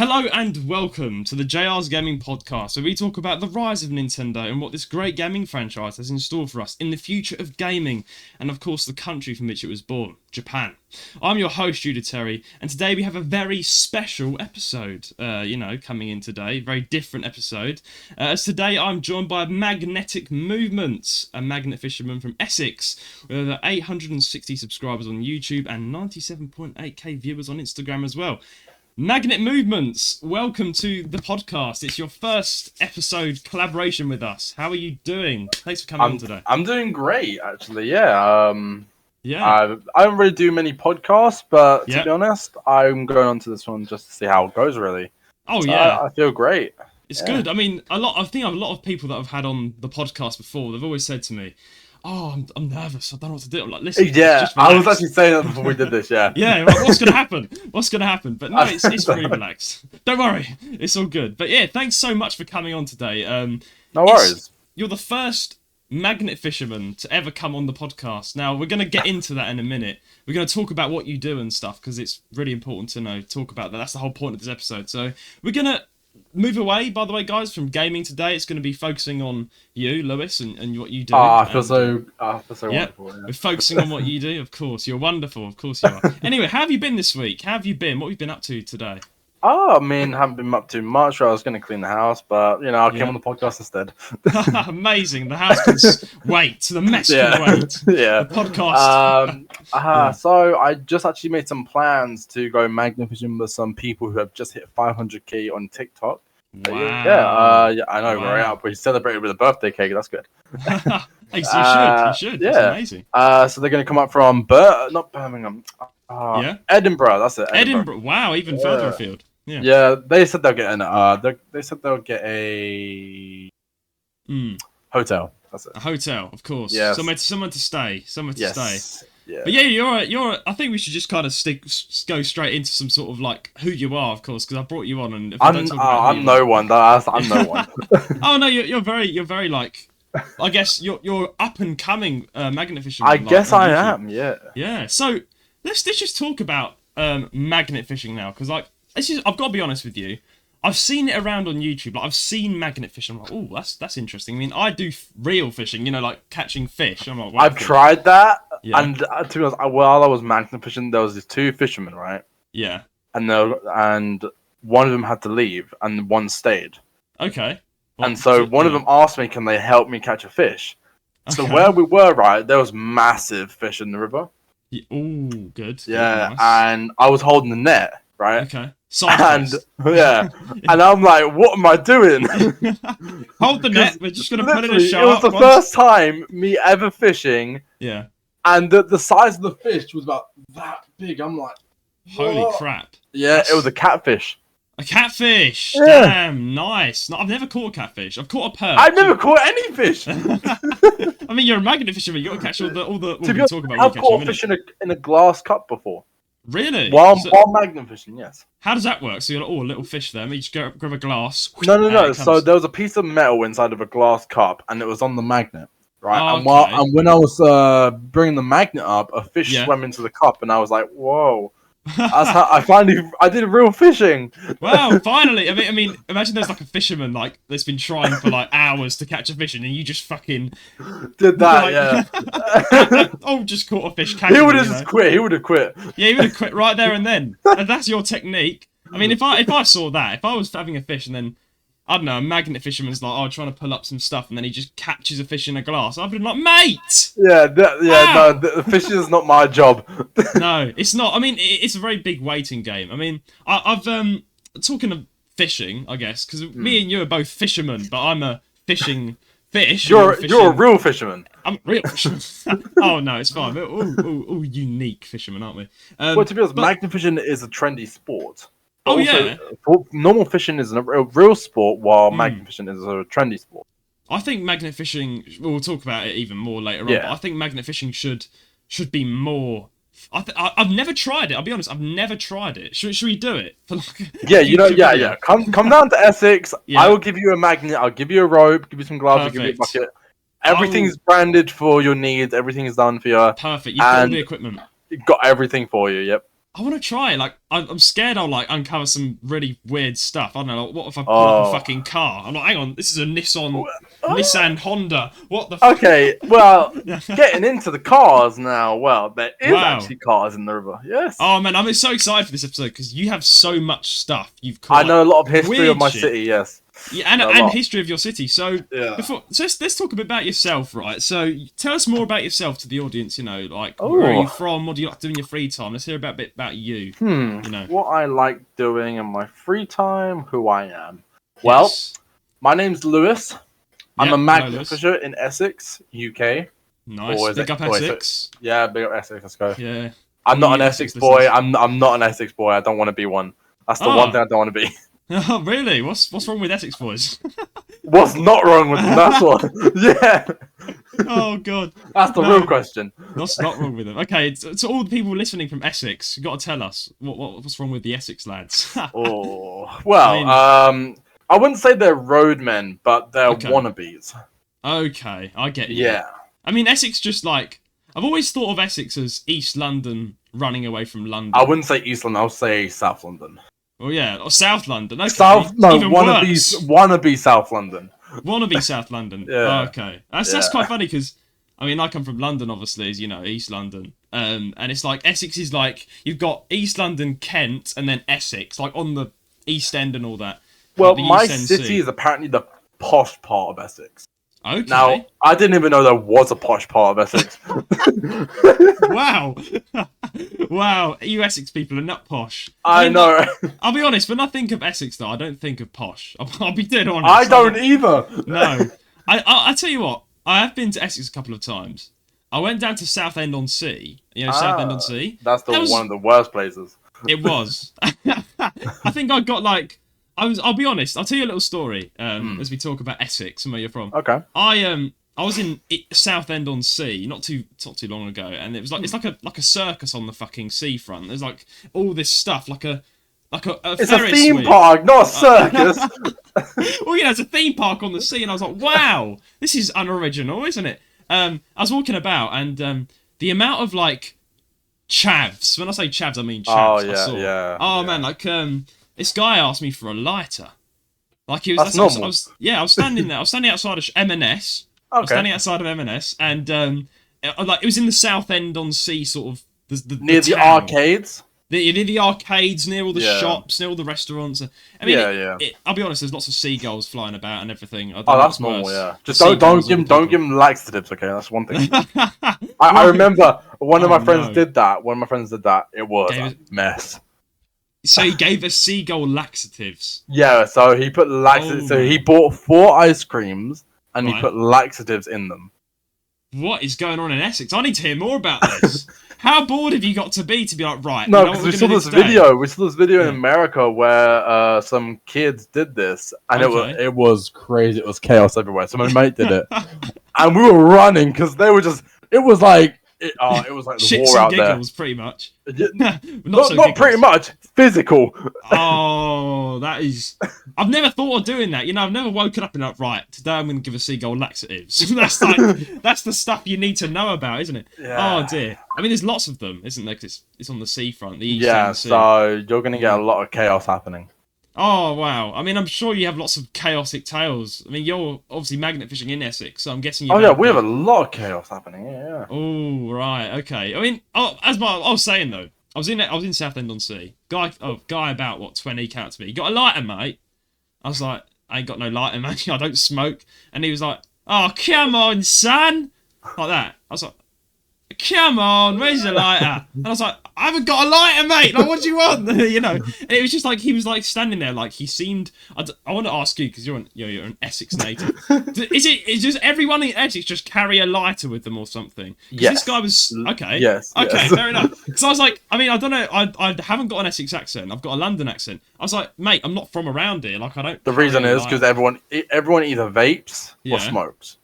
Hello and welcome to the JR's Gaming Podcast, where we talk about the rise of Nintendo and what this great gaming franchise has in store for us in the future of gaming, and of course the country from which it was born, Japan. I'm your host, Judah Terry, and today we have a very special episode, coming in today, very different episode. As today I'm joined by Magnetic Movements, a magnet fisherman from Essex, with over 860 subscribers on YouTube and 97.8k viewers on Instagram as well. Magnet Movements, welcome to the podcast. It's your first episode collaboration with us. How are you doing? Thanks for coming on today. I'm doing great, actually. Yeah. Yeah. I don't really do many podcasts, but to be honest, I'm going on to this one just to see how it goes. Really. Oh so yeah. I feel great. It's good. I mean, I think a lot of people that I've had on the podcast before, they've always said to me, "Oh, I'm nervous. I don't know what to do." I'm like, listen. Yeah, I was actually saying that before we did this. Yeah. Yeah. Like, what's gonna happen? What's gonna happen? But no, it's really relaxed. Don't worry, it's all good. But yeah, thanks so much for coming on today. No worries. You're the first magnet fisherman to ever come on the podcast. Now we're gonna get into that in a minute. We're gonna talk about what you do and stuff because it's really important to talk about that. That's the whole point of this episode. So we're gonna move away, by the way, guys, from gaming today. It's going to be focusing on you, Lewis, and what you do. I feel so wonderful. Yeah. We're focusing on what you do. Of course, you're wonderful. Of course you are. Anyway, how have you been this week? How have you been? What have you been up to today? I haven't been up too much. I was going to clean the house, but I came on the podcast instead. Amazing. The house can wait. The mess can wait. Yeah. The podcast. So I just actually made some plans to go magnet fishing with some people who have just hit 500k on TikTok. Wow. Yeah, I know. We're out. We celebrated with a birthday cake. That's good. You should. Yeah. That's amazing. So they're going to come up from not Birmingham. Edinburgh. That's it. Edinburgh. Wow, even further afield. Yeah. Yeah, they said they'll get a hotel. That's it. A hotel, of course. Yeah. Somewhere to stay. Stay. Yeah. But yeah, you're. I think we should just kind of go straight into some sort of like who you are, of course, because I brought you on, and if I'm no one. I'm no one. Oh no, you're very like. I guess you're up and coming magnet fisherman. I guess I am. Yeah. Yeah. So let's just talk about magnet fishing now, because like I've got to be honest with you. I've seen it around on YouTube. Like I've seen magnet fishing. I'm like, oh, that's interesting. I mean, I do real fishing. Like catching fish. I'm like, I've tried that, and to be honest, while I was magnet fishing, there was these two fishermen, right? Yeah. And one of them had to leave, and one stayed. Okay. Well, and so one of them asked me, "Can they help me catch a fish?" Okay. So where we were, right, there was massive fish in the river. Ooh, good. Yeah, nice. And I was holding the net, right? Okay. And I'm like, what am I doing? Hold the net. We're just gonna put it in a shark. It was the first time me ever fishing. Yeah. And the size of the fish was about that big. I'm like, holy crap! Yeah, it was a catfish. A catfish. Yeah. Damn, nice. No, I've never caught a catfish. I've caught a perch. I've never caught any fish. I mean, you're a magnet fisherman. You got to catch all the. To be honest, I've caught a fish in a glass cup before. Really? While magnet fishing, yes. How does that work? So you're like, a little fish there. You just grab a glass. No. So there was a piece of metal inside of a glass cup, and it was on the magnet, right? Oh, and when I was bringing the magnet up, a fish swam into the cup, and I was like, whoa. That's how I did real fishing. Wow, finally! I mean, imagine there's like a fisherman that's been trying for like hours to catch a fish, and you just fucking did that. Oh, just caught a fish. He would have just quit. He would have quit. Yeah, he would have quit right there and then. And that's your technique. I mean, if I saw that, if I was having a fish and then I don't know, a magnet fisherman's like, trying to pull up some stuff, and then he just catches a fish in a glass. I'd be like, mate! No, the fishing is not my job. No, it's not. I mean, it's a very big waiting game. I mean, I've talking of fishing, I guess, because me and you are both fishermen, but I'm a fishing fish. You're a real fisherman. I'm a real fisherman. Oh no, it's fine. We're all unique fishermen, aren't we? Well, to be honest, magnet fishing is a trendy sport. Oh yeah. Normal fishing is a real sport, while magnet fishing is a trendy sport. I think magnet fishing. We'll talk about it even more later on. But I think magnet fishing should be more. I've never tried it. I'll be honest. I've never tried it. Should we do it? Yeah. Come down to Essex. Yeah. I will give you a magnet. I'll give you a rope. Give you some gloves. I'll give you a bucket. Everything's branded for your needs. Everything is done for you. Perfect. You've got all the equipment. You've got everything for you. Yep. I want to try it. Like, I'm scared I'll like uncover some really weird stuff. I don't know. Like, what if I pull up a fucking car? I'm like, hang on, this is a Nissan Honda. What the? Okay, well, getting into the cars now. Well, there is actually cars in the river. Yes. Oh man, I'm so excited for this episode because you have so much stuff. You've caught. I know a lot of history of my city. Yes. Yeah, and history of your city. So let's talk a bit about yourself, right? So tell us more about yourself to the audience. You know, like where are you from? What do you like to do in your free time? Let's hear a bit about you. You know what I like doing in my free time. Who I am. Well, my name's Lewis. I'm a magnet fisher in Essex, UK. Nice. Big up Essex. Yeah, big up Essex. Let's go. Yeah. I'm not an Essex boy. I'm not an Essex boy. I don't want to be one. That's the one thing I don't want to be. Oh, really? What's wrong with Essex boys? What's not wrong with them? That's what. Yeah. Oh god. That's the real question. What's not wrong with them? Okay, to all the people listening from Essex, you got to tell us what's wrong with the Essex lads. I wouldn't say they're roadmen, but they're wannabes. Okay, I get you. Yeah. I mean, Essex just like I've always thought of Essex as East London running away from London. I wouldn't say East London. I would say South London. Oh yeah, or South London. Okay. Wannabe South London. Wannabe South London. Yeah. Okay, that's quite funny because I mean I come from London, obviously, as you know, East London. And it's like Essex is like you've got East London, Kent, and then Essex, like on the East End and all that. Well, my city is apparently the posh part of Essex. Okay. Now, I didn't even know there was a posh part of Essex. Wow. Wow, you Essex people are not posh. I know. I'll be honest, when I think of Essex, though, I don't think of posh. I'll be dead honest. I don't either. No. I tell you what, I have been to Essex a couple of times. I went down to Southend-on-Sea. You know Southend-on-Sea? That's one of the worst places. It was. I think I got like... I'll be honest. I'll tell you a little story as we talk about Essex and where you're from. Okay. I was in Southend-on-Sea not too long ago, and it was like it's like a circus on the fucking seafront. There's like all this stuff, like a it's Ferris a theme wheel. park, not a circus. Well, it's a theme park on the sea, and I was like, wow, this is unoriginal, isn't it? I was walking about, and the amount of like chavs. When I say chavs, I mean chavs. Man, like this guy asked me for a lighter. Like he was. That's normal. I was standing there. I was standing outside of M&S. Okay. I was standing outside of M&S, and like it was in the Southend-on-Sea, sort of near the arcades. Near the arcades, near all the shops, near all the restaurants. I mean, I'll be honest. There's lots of seagulls flying about and everything. That's normal. Yeah, just don't give them laxatives. Okay, that's one thing. I remember one of my friends did that. It was a mess. So he gave us seagull laxatives. Yeah, so he put laxatives. So he bought 4 ice creams and he put laxatives in them. What is going on in Essex? I need to hear more about this. How bored have you got to be like, right? No, because we saw this video. We saw this video in America where some kids did this, and it was crazy. It was chaos everywhere. So my mate did it, and we were running because they were just. It was like. It was like the shits war out and giggles, there. Pretty much. not pretty much. Physical. Oh, that is. I've never thought of doing that. You know, I've never woken up and like, right, today I'm going to give a seagull laxatives. that's the stuff you need to know about, isn't it? Yeah. Oh dear. I mean, there's lots of them, isn't there? Because it's on the seafront. So you're going to get a lot of chaos happening. Oh, wow. I mean, I'm sure you have lots of chaotic tales. I mean, you're obviously magnet fishing in Essex, so I'm guessing you... Oh, yeah, we have a lot of chaos happening, yeah. Oh, right, okay. I mean, I was saying, though, I was in Southend-on-Sea. Guy about, 20 came out to me. You got a lighter, mate? I was like, I ain't got no lighter, mate. I don't smoke. And he was like, oh, come on, son. Like that. I was like, come on, where's your lighter? And I was like, I haven't got a lighter, mate. Like, what do you want? You know? And it was just like, he was like standing there, like he seemed. I want to ask you because you're an Essex native. Is just everyone in Essex just carry a lighter with them or something? Yes. This guy was okay. Yes. Okay, yes. fair enough. Because I was like, I mean, I don't know. I haven't got an Essex accent. I've got a London accent. I was like, mate, I'm not from around here. Like, I don't. The reason is because everyone either vapes or smokes.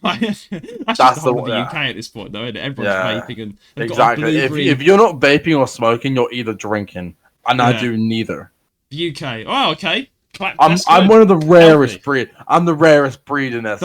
That's just the whole of the UK at this point, though, isn't it? Everyone's vaping and exactly. If you're not vaping or smoking, you're either drinking, and I do neither. The UK. Oh, okay. I'm one of the rarest breed. I'm the rarest breed in Essex.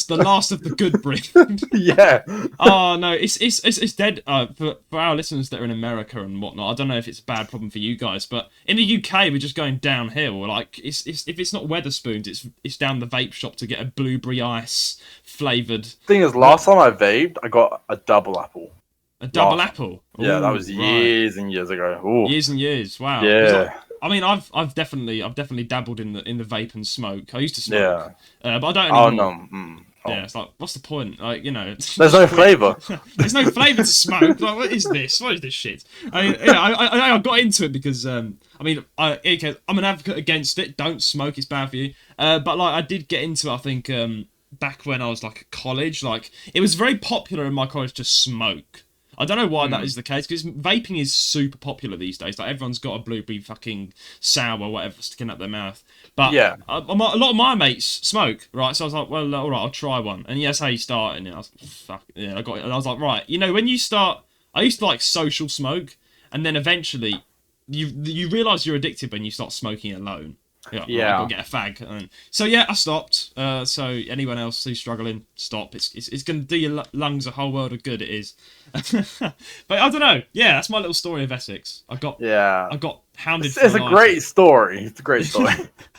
The last of the good breed. Yeah. Oh no, it's dead. For our listeners that are in America and whatnot, I don't know if it's a bad problem for you guys, but in the UK we're just going downhill. Like if it's not Weatherspoons, it's down the vape shop to get a blueberry ice flavored. Thing is, last time I vaped, I got a double apple. A double apple. Yeah, Ooh, that was years and years ago. Ooh. Years and years. Wow. Yeah. I mean, I've definitely dabbled in the vape and smoke. I used to smoke, but I don't Oh anymore. no. Yeah, it's like, what's the point? Like, you know, there's no flavour. There's no flavour to smoke. Like, what is this? What is this shit? I got into it because I'm an advocate against it. Don't smoke; it's bad for you. But like, I did get into it. I think back when I was like at college, like it was very popular in my college to smoke. I don't know why that is the case, because vaping is super popular these days. Like, everyone's got a blueberry fucking sour or whatever sticking up their mouth. But yeah, a lot of my mates smoke, right? So I was like, well, all right, I'll try one. And yeah, that's how you start. And I was like, fuck, yeah, I got it. And I was like, right, you know, when you start, I used to like social smoke, and then eventually you realise you're addicted when you start smoking alone. Yeah, right, I gotta get a fag. And so yeah, I stopped. So anyone else who's struggling, stop. It's gonna do your lungs a whole world of good. It is. But I don't know. Yeah, that's my little story of Essex. I got hounded. It's a great story. It's a great story.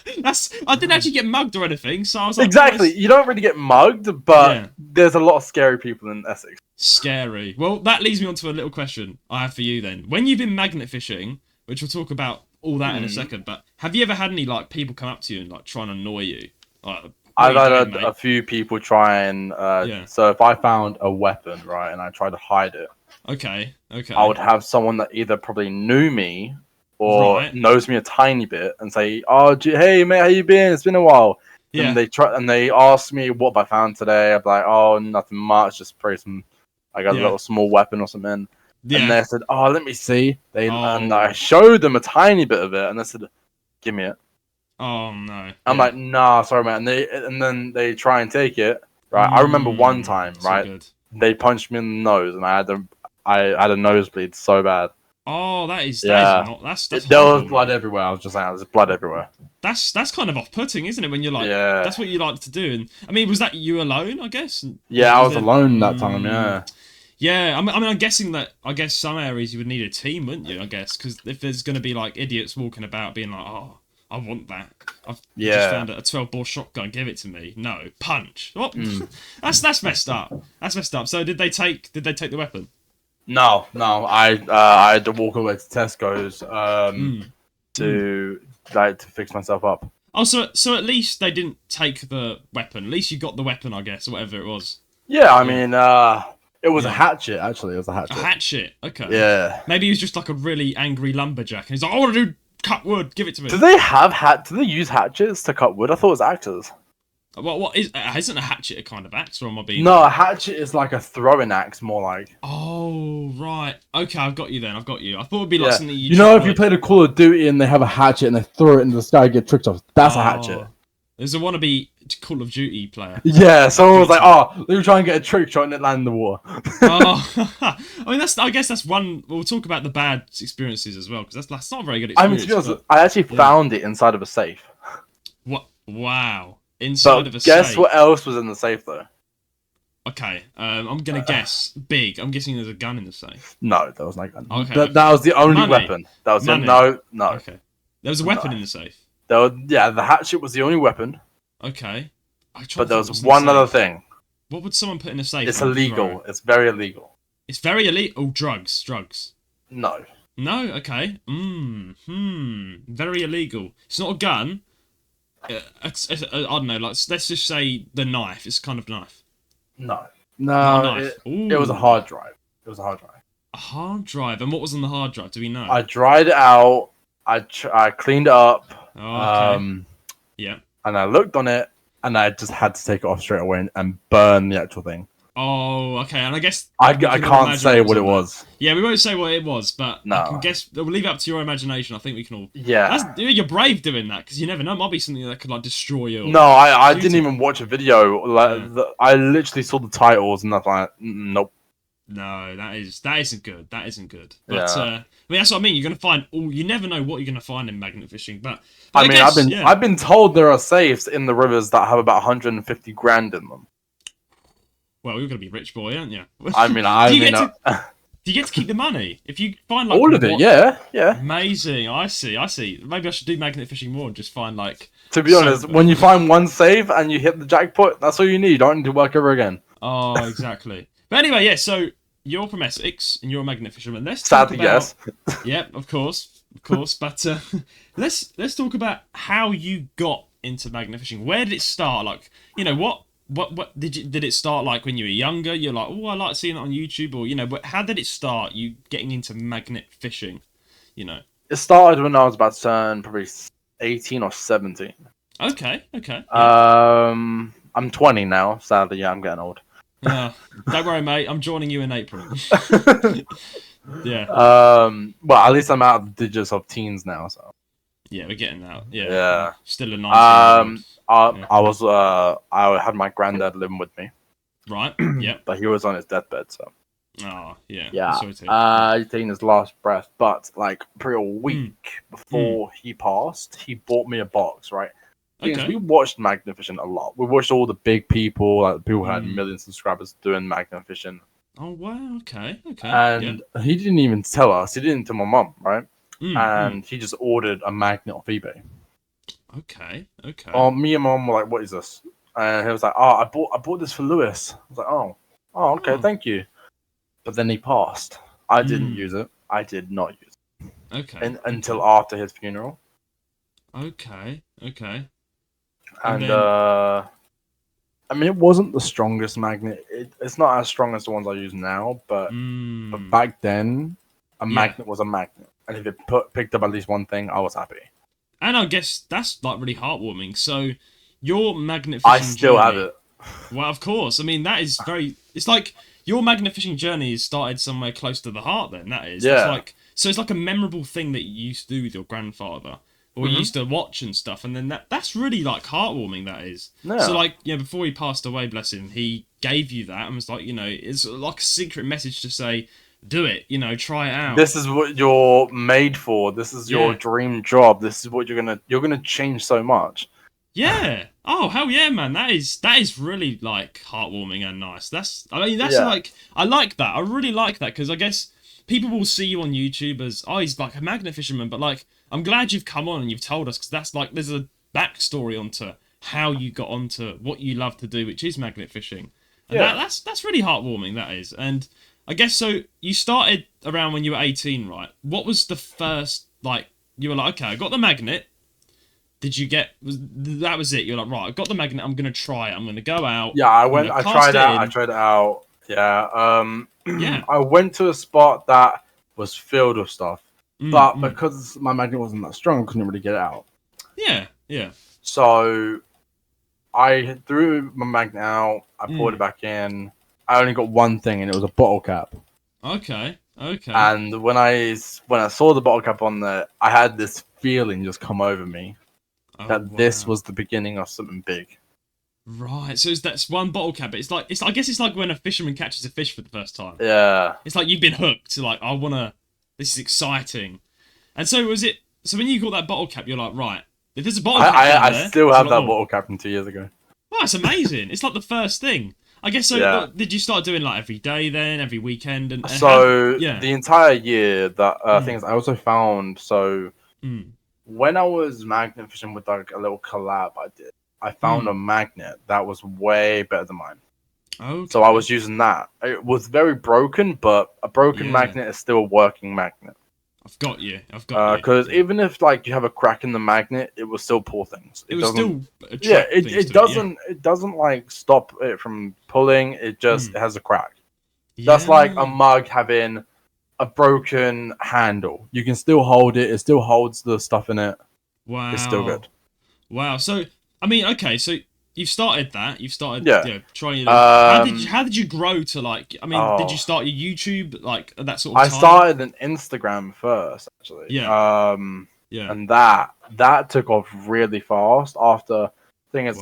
I didn't actually get mugged or anything, so I was like, exactly. You don't really get mugged, but there's a lot of scary people in Essex. Scary. Well, that leads me on to a little question I have for you then. When you've been magnet fishing, which we'll talk about all that in a second, but have you ever had any like people come up to you and like try and annoy you? Like, I've had a few people try and so if I found a weapon, right, and I tried to hide it, okay, I would have someone that either probably knew me or knows me a tiny bit and say, "Oh, hey mate, how you been? It's been a while." Yeah. And they ask me what I found today. I'd be like, "Oh, nothing much, just probably some. I got a little small weapon or something." Yeah. And they said, "Oh, let me see." And I showed them a tiny bit of it, and they said, "Give me it." Oh no! I'm like, "Nah, sorry, man." And then they try and take it. Right? I remember one time, right? They punched me in the nose, and I had a nosebleed so bad. Oh, that's there was blood everywhere. I was just saying, there's blood everywhere. That's kind of off-putting, isn't it? When you're like, that's what you like to do. And I mean, was that you alone? I guess. Yeah, I was alone that time. Yeah. Yeah, I mean, I'm guessing that. I guess some areas you would need a team, wouldn't you? I guess because if there's going to be like idiots walking about being like, "Oh, I want that. I've just found a 12-bore shotgun. Give it to me." No, punch. What? That's messed up. That's messed up. So did they take the weapon? No. I had to walk away to Tesco's to fix myself up. Oh, so at least they didn't take the weapon. At least you got the weapon, I guess, or whatever it was. Yeah, I mean, it was a hatchet, actually. It was a hatchet. A hatchet? Okay. Yeah. Maybe he was just like a really angry lumberjack, and he's like, "I want to cut wood. Give it to me." Do they use hatchets to cut wood? I thought it was axes. What isn't a hatchet a kind of axe, or am I being... No, a hatchet is like a throwing axe, more like. Oh, right. Okay, I've got you then. I've got you. I thought it'd be like something you know, if you played a Call of Duty and they have a hatchet and they throw it into the sky and get tricked off, that's a hatchet. There's a wannabe Call of Duty player. Yeah, someone was like, "Oh, let me try and get a trick shot and it land in the water." I mean, I guess that's one. We'll talk about the bad experiences as well, because that's not a very good experience. I mean, to be honest, I actually found it inside of a safe. What? Wow. Inside of a safe. Guess safe. what else was in the safe, though? Okay, I'm gonna guess big. I'm guessing there's a gun in the safe. No, there was no gun. Okay. That was the only weapon. That was no. Okay. There was a weapon in the safe. The hatchet was the only weapon. Okay. But there was one other thing. What would someone put in a safe? It's illegal. It's very illegal. It's very illegal. Oh, drugs. No. No. Okay. Very illegal. It's not a gun. I don't know. Like, let's just say the knife. It's kind of knife. No. It was a hard drive. A hard drive. And what was on the hard drive? Do we know? I dried it out. I cleaned it up. Oh, okay. Yeah. And I looked on it, and I just had to take it off straight away and burn the actual thing. Oh, okay. And I guess I can't say what it was. Yeah, we won't say what it was, but no. I can guess we'll leave it up to your imagination. I think we can all. Yeah. You're brave doing that, because you never know. It might be something that could like destroy you. No, I didn't even watch a video. I literally saw the titles and I was like, nope. No, that isn't good. But mean, that's what I mean. You're gonna find all. You never know what you're gonna find in magnet fishing, but I I mean, guess, yeah. I've been told there are safes in the rivers that have about 150 grand in them. Well, you're gonna be rich boy, aren't you? I mean, Do you get to keep the money if you find like all of it? Yeah. Amazing. I see. Maybe I should do magnet fishing more and just find like. To be honest, when you find one save and you hit the jackpot, that's all you need. You don't need to work ever again. Oh, exactly. But anyway, yeah. So you're from Essex and you're a magnet fisherman. Let's talk Sadly, about. yes. Yep, of course. But let's talk about how you got into magnet fishing. Where did it start? Like, what did it start like when you were younger? You're like, oh, I like seeing it on YouTube, or but how did it start? You getting into magnet fishing? It started when I was about to turn probably 18 or 17. Okay. Yeah. I'm 20 now. Sadly, yeah, I'm getting old. Yeah. Don't worry, mate. I'm joining you in April. Yeah. Well, at least I'm out of the digits of teens now, so. Yeah, we're getting out. Yeah. Still a 19. I had my granddad living with me. Right. Yeah. But he was on his deathbed, so. Oh, yeah. Yeah. He's taking his last breath, but like probably a week before he passed, he bought me a box, right? Because we watched magnet fishing a lot. We watched all the big people, like people who had millions of subscribers doing magnet fishing. Oh wow! Okay. And he didn't even tell us. He didn't tell my mum, right? And he just ordered a magnet off eBay. Okay. Me and my mum were like, "What is this?" And he was like, "Oh, I bought this for Lewis." I was like, "Oh, okay, thank you." But then he passed. I didn't use it. I did not use it. Okay. Until after his funeral. Okay. And I mean, it wasn't the strongest magnet. It's not as strong as the ones I use now, but back then, a magnet was a magnet. And if it picked up at least one thing, I was happy. And I guess that's like really heartwarming. So, your magnet fishing I still journey, have it. Well, of course. I mean, that is very... It's like your magnet fishing journey started somewhere close to the heart then, that is. Yeah. So it's like a memorable thing that you used to do with your grandfather. Or you used to watch and stuff, and then that's really like heartwarming. That is. Yeah. So like, before he passed away, bless him, he gave you that and was like, it's like a secret message to say, do it, try it out. This is what you're made for. This is your dream job. This is what you're gonna change so much. Yeah. Oh hell yeah, man. That is really like heartwarming and nice. Like, I like that. I really like that because I guess people will see you on YouTube as, oh, he's like a magnet fisherman, but like, I'm glad you've come on and you've told us because that's like, there's a backstory onto how you got onto what you love to do, which is magnet fishing. And that's really heartwarming, that is. And I guess so. You started around when you were 18, right? What was the first, like, you were like, okay, I got the magnet. Did you get, that was it? You're like, right, I got the magnet. I'm going to try it. I'm going to go out. Yeah, I tried it out. Yeah. I went to a spot that was filled with stuff. But because my magnet wasn't that strong, I couldn't really get it out. Yeah. So I threw my magnet out. I pulled it back in. I only got one thing, and it was a bottle cap. Okay. And when I saw the bottle cap on there, I had this feeling just come over me that this was the beginning of something big. Right. So that's one bottle cap. It's I guess it's like when a fisherman catches a fish for the first time. Yeah. It's like you've been hooked. Like, I wanna. This is exciting. And so was it... So when you got that bottle cap, you're like, right, if there's a bottle cap I still have that bottle cap from 2 years ago. Wow, that's amazing. It's like the first thing. I guess so. Yeah. Did you start doing like every day then, every weekend? And the entire year, that things I also found... So when I was magnet fishing with like a little collab I did, I found a magnet that was way better than mine. Okay. So I was using that. It was very broken, but a broken magnet is still a working magnet. I've got you. Because even if like you have a crack in the magnet, it will still pull things. It was still it doesn't. It doesn't like stop it from pulling. It just has a crack. Yeah. That's like a mug having a broken handle. You can still hold it. It still holds the stuff in it. Wow. It's still good. Wow. So I mean, okay, so you've started that. You've started trying. How did you grow to like? I mean, did you start your YouTube like at that sort of time? I started an Instagram first, actually. Yeah. And that took off really fast. After thing is,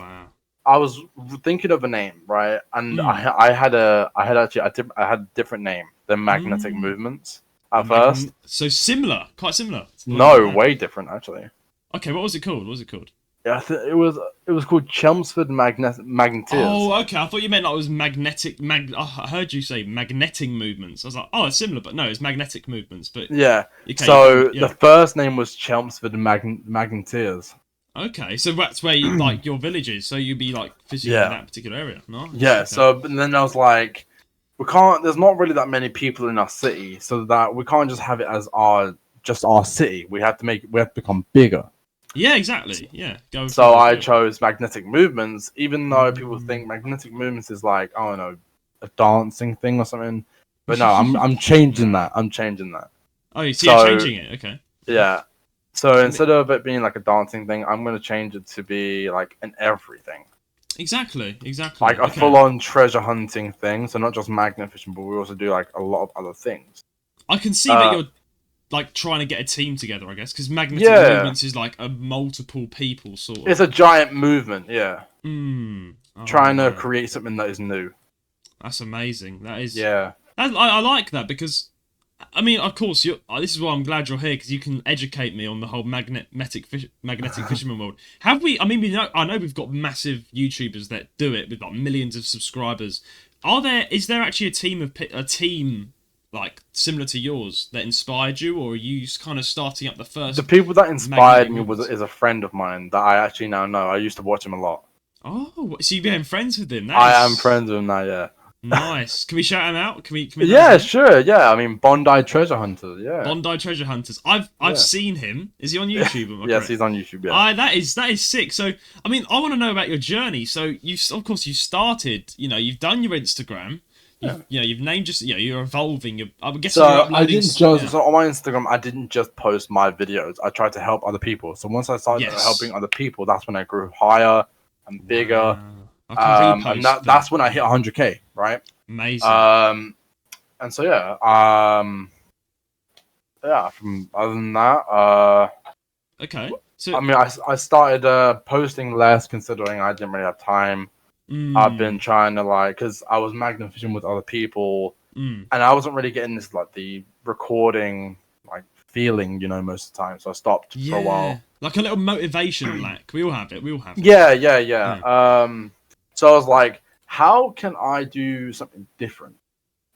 I was thinking of a name, right? And I had a different name than Magnetic Movements. at first. So similar, quite similar. No, way different actually. Okay, what was it called? What was it called? Yeah, it was called Chelmsford Magneteers. Oh, okay. I thought you meant like it was magnetic. I heard you say magnetic movements. I was like, oh, it's similar, but no, it's magnetic movements. But yeah. Okay, so the first name was Chelmsford Magneteers. Okay, so that's where you, like your village is. So you'd be like fishing in that particular area, no? Yeah. Okay. So and then I was like, we can't. There's not really that many people in our city, so that we can't just have it as our city. We have to become bigger. Yeah, exactly. Yeah. So I chose magnetic movements, even though people think magnetic movements is like, I don't know, a dancing thing or something. But no, I'm changing that. I'm changing that. Oh, you're changing it. Okay. Yeah. So instead of it being like a dancing thing, I'm going to change it to be like an everything. Exactly. Like a full-on treasure hunting thing. So not just magnet fishing, but we also do like a lot of other things. I can see that you're like trying to get a team together, I guess, because magnetic movements is like a multiple people sort of. It's a giant movement, yeah. Trying to wow. create something that is new. That's amazing. That is. Yeah. I like that because, I mean, of course, this is why I'm glad you're here because you can educate me on the whole magnetic fisherman world. Have we? I mean, I know we've got massive YouTubers that do it with like millions of subscribers. Is there actually a team like similar to yours that inspired you, or are you kind of starting up the first? The people that inspired me is a friend of mine that I actually now know. I used to watch him a lot. Oh, so you've been friends with him? I am friends with him now. Yeah. Nice. Can we shout him out? Can we yeah, sure. Yeah, I mean Bondi Treasure Hunters. Yeah. Bondi Treasure Hunters. I've seen him. Is he on YouTube? Yes, he's on YouTube. Yeah. That is sick. So I mean, I want to know about your journey. So you started. You've done your Instagram. You've named you're evolving. I'm guessing you're uploading. So on my Instagram, I didn't just post my videos. I tried to help other people. So once I started helping other people, that's when I grew higher and bigger. Wow. And that's when I hit 100K, right? Amazing. And so from other than that, okay. So I mean, I started posting less considering I didn't really have time. I've been trying to because I was magnet fishing with other people, and I wasn't really getting this like the recording feeling, most of the time. So I stopped for a while. Like a little motivation lack. We all have it. Yeah. So I was like, how can I do something different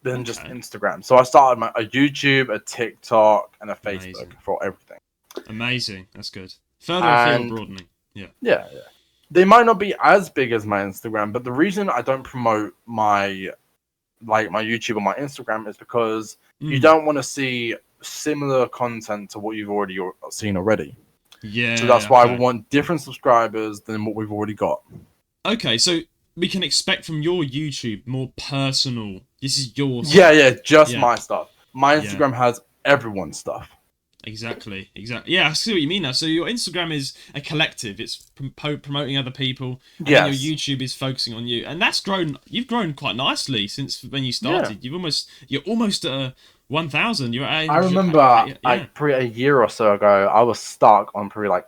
than just Instagram? So I started a YouTube, a TikTok, and a Facebook for everything. Amazing. That's good. Further afield broadening. Yeah. They might not be as big as my Instagram, but the reason I don't promote my YouTube or my Instagram is because you don't want to see similar content to what you've already seen already. Yeah. So that's why we want different subscribers than what we've already got. Okay, so we can expect from your YouTube more personal. This is your stuff. Yeah, my stuff. My Instagram has everyone's stuff. Exactly. Yeah, I see what you mean now. So your Instagram is a collective. It's promoting other people. And your YouTube is focusing on you. And that's grown. You've grown quite nicely since when you started. Yeah. You're almost at 1,000. You're at I remember probably a year or so ago, I was stuck on probably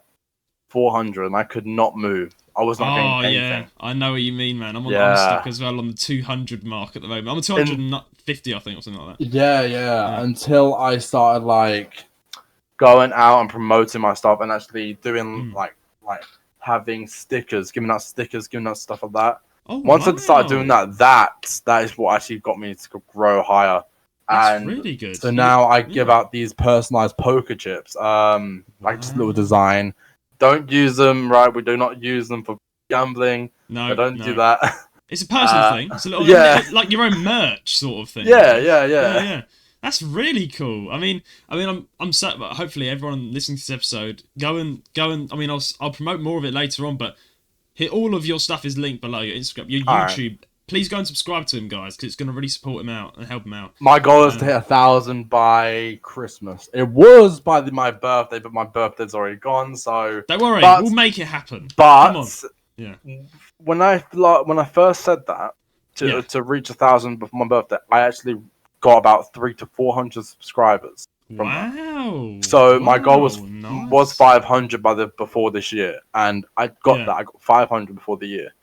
400 and I could not move. I was not getting anything. Yeah, I know what you mean, man. I'm stuck as well on the 200 mark at the moment. I'm at 250, I think, or something like that. Yeah. Until I started going out and promoting my stuff and actually doing having stickers, giving out stuff like that. Once I started doing that is what actually got me to grow higher. That's really good. So now I give out these personalized poker chips, just a little design. Don't use them, right? We do not use them for gambling. No, don't do that. It's a personal thing. It's a little, like your own merch sort of thing. Yeah. That's really cool. I mean, I'm set. But hopefully, everyone listening to this episode, go and. I mean, I'll promote more of it later on, but all of your stuff is linked below your Instagram, your YouTube. Right. Please go and subscribe to him, guys, because it's going to really support him out and help him out. My goal is to hit 1,000 by Christmas. It was by my birthday, but my birthday's already gone. So don't worry, we'll make it happen. But come on. when I first said that to reach 1,000 before my birthday, I actually got about 300 to 400 subscribers. Wow! So my goal was 500 before this year, and I got that. I got 500 before the year.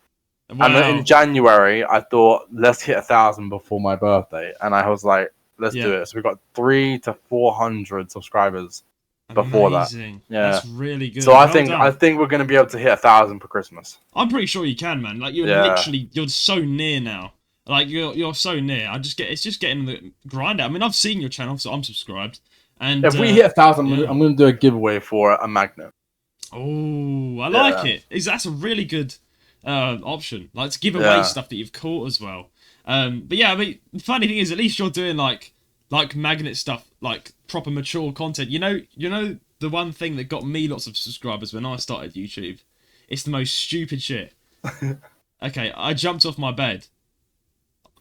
Wow. And then in January, I thought, let's hit 1,000 before my birthday. And I was like, let's do it. So we got 300 to 400 subscribers before that. Amazing. Yeah, that's really good. So I think we're gonna be able to hit 1,000 for Christmas. I'm pretty sure you can, man. Like you're so near now. Like you're so near. It's just getting the grind out. I mean, I've seen your channel, so I'm subscribed. And if we hit 1,000, I'm gonna do a giveaway for a magnet. Oh, I like it. That's a really good option. Like to give away stuff that you've caught as well. But yeah, I mean, the funny thing is, at least you're doing like magnet stuff, like proper mature content. You know the one thing that got me lots of subscribers when I started YouTube. It's the most stupid shit. Okay, I jumped off my bed.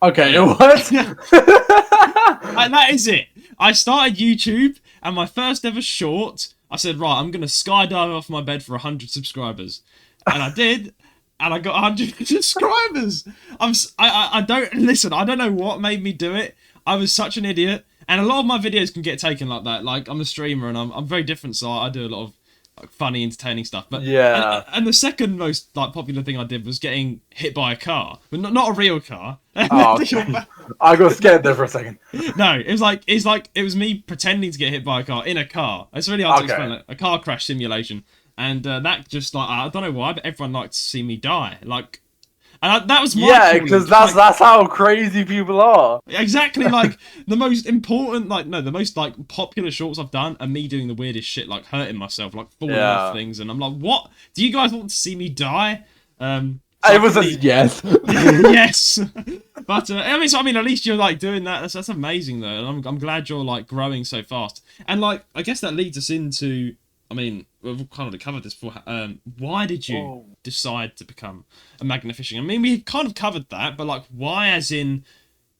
Okay, what? And that is it. I started YouTube, and my first ever short, I said, right, I'm gonna skydive off my bed for 100 subscribers, and I did. And I got 100 subscribers. I don't listen. I don't know what made me do it. I was such an idiot. And a lot of my videos can get taken like that. Like I'm a streamer and I'm very different, so I do a lot of like funny, entertaining stuff. But yeah. And the second most like popular thing I did was getting hit by a car, but not a real car. Oh, okay. I got scared there for a second. No, it was me pretending to get hit by a car in a car. It's really hard to explain. Like, a car crash simulation. And that just like I don't know why, but everyone liked to see me die. Like, and that was my because that's how crazy people are. Exactly, like the most important, the most like popular shorts I've done are me doing the weirdest shit, like hurting myself, like falling off things, and I'm like, what? Do you guys want to see me die? It was a yes. Yes, but I mean, at least you're like doing that. That's amazing though, and I'm glad you're like growing so fast. And like, I guess that leads us into. I mean, we've kind of covered this before. Why did you decide to become a magnet fishing? I mean, we've kind of covered that, but like, why? As in,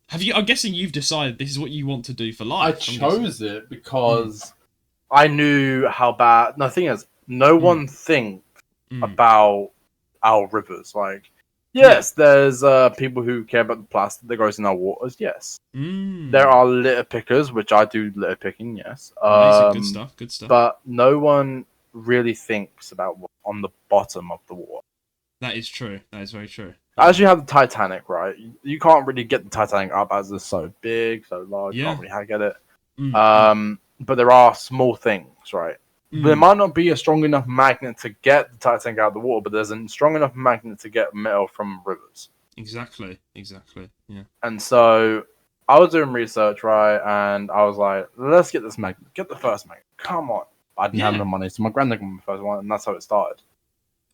have you? I'm guessing you've decided this is what you want to do for life. I chose it because I knew how bad. No, the thing is, no one thinks about our rivers. Like, yes, there's people who care about the plastic that goes in our waters. Yes, there are litter pickers, which I do litter picking. Yes, good stuff. Good stuff. But no one really thinks about what's on the bottom of the water. That is true. That is very true. As you have the Titanic, right? You can't really get the Titanic up as it's so big, so large. You can't really how to get it. But there are small things, right? There might not be a strong enough magnet to get the Titanic out of the water, but there's a strong enough magnet to get metal from rivers. Exactly. Yeah. And so I was doing research, right? And I was like, let's get this magnet. Get the first magnet. Come on. I didn't have enough money, so my granddad got me the first one, and that's how it started.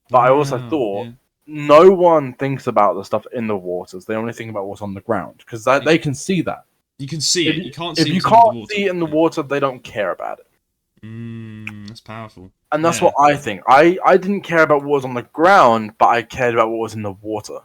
But I also thought, no one thinks about the stuff in the waters. They only think about what's on the ground, because they can see that. You can see it. You can't see it. If you can't see it in the water, they don't care about it. That's powerful. And that's what I think. I didn't care about what was on the ground, but I cared about what was in the water.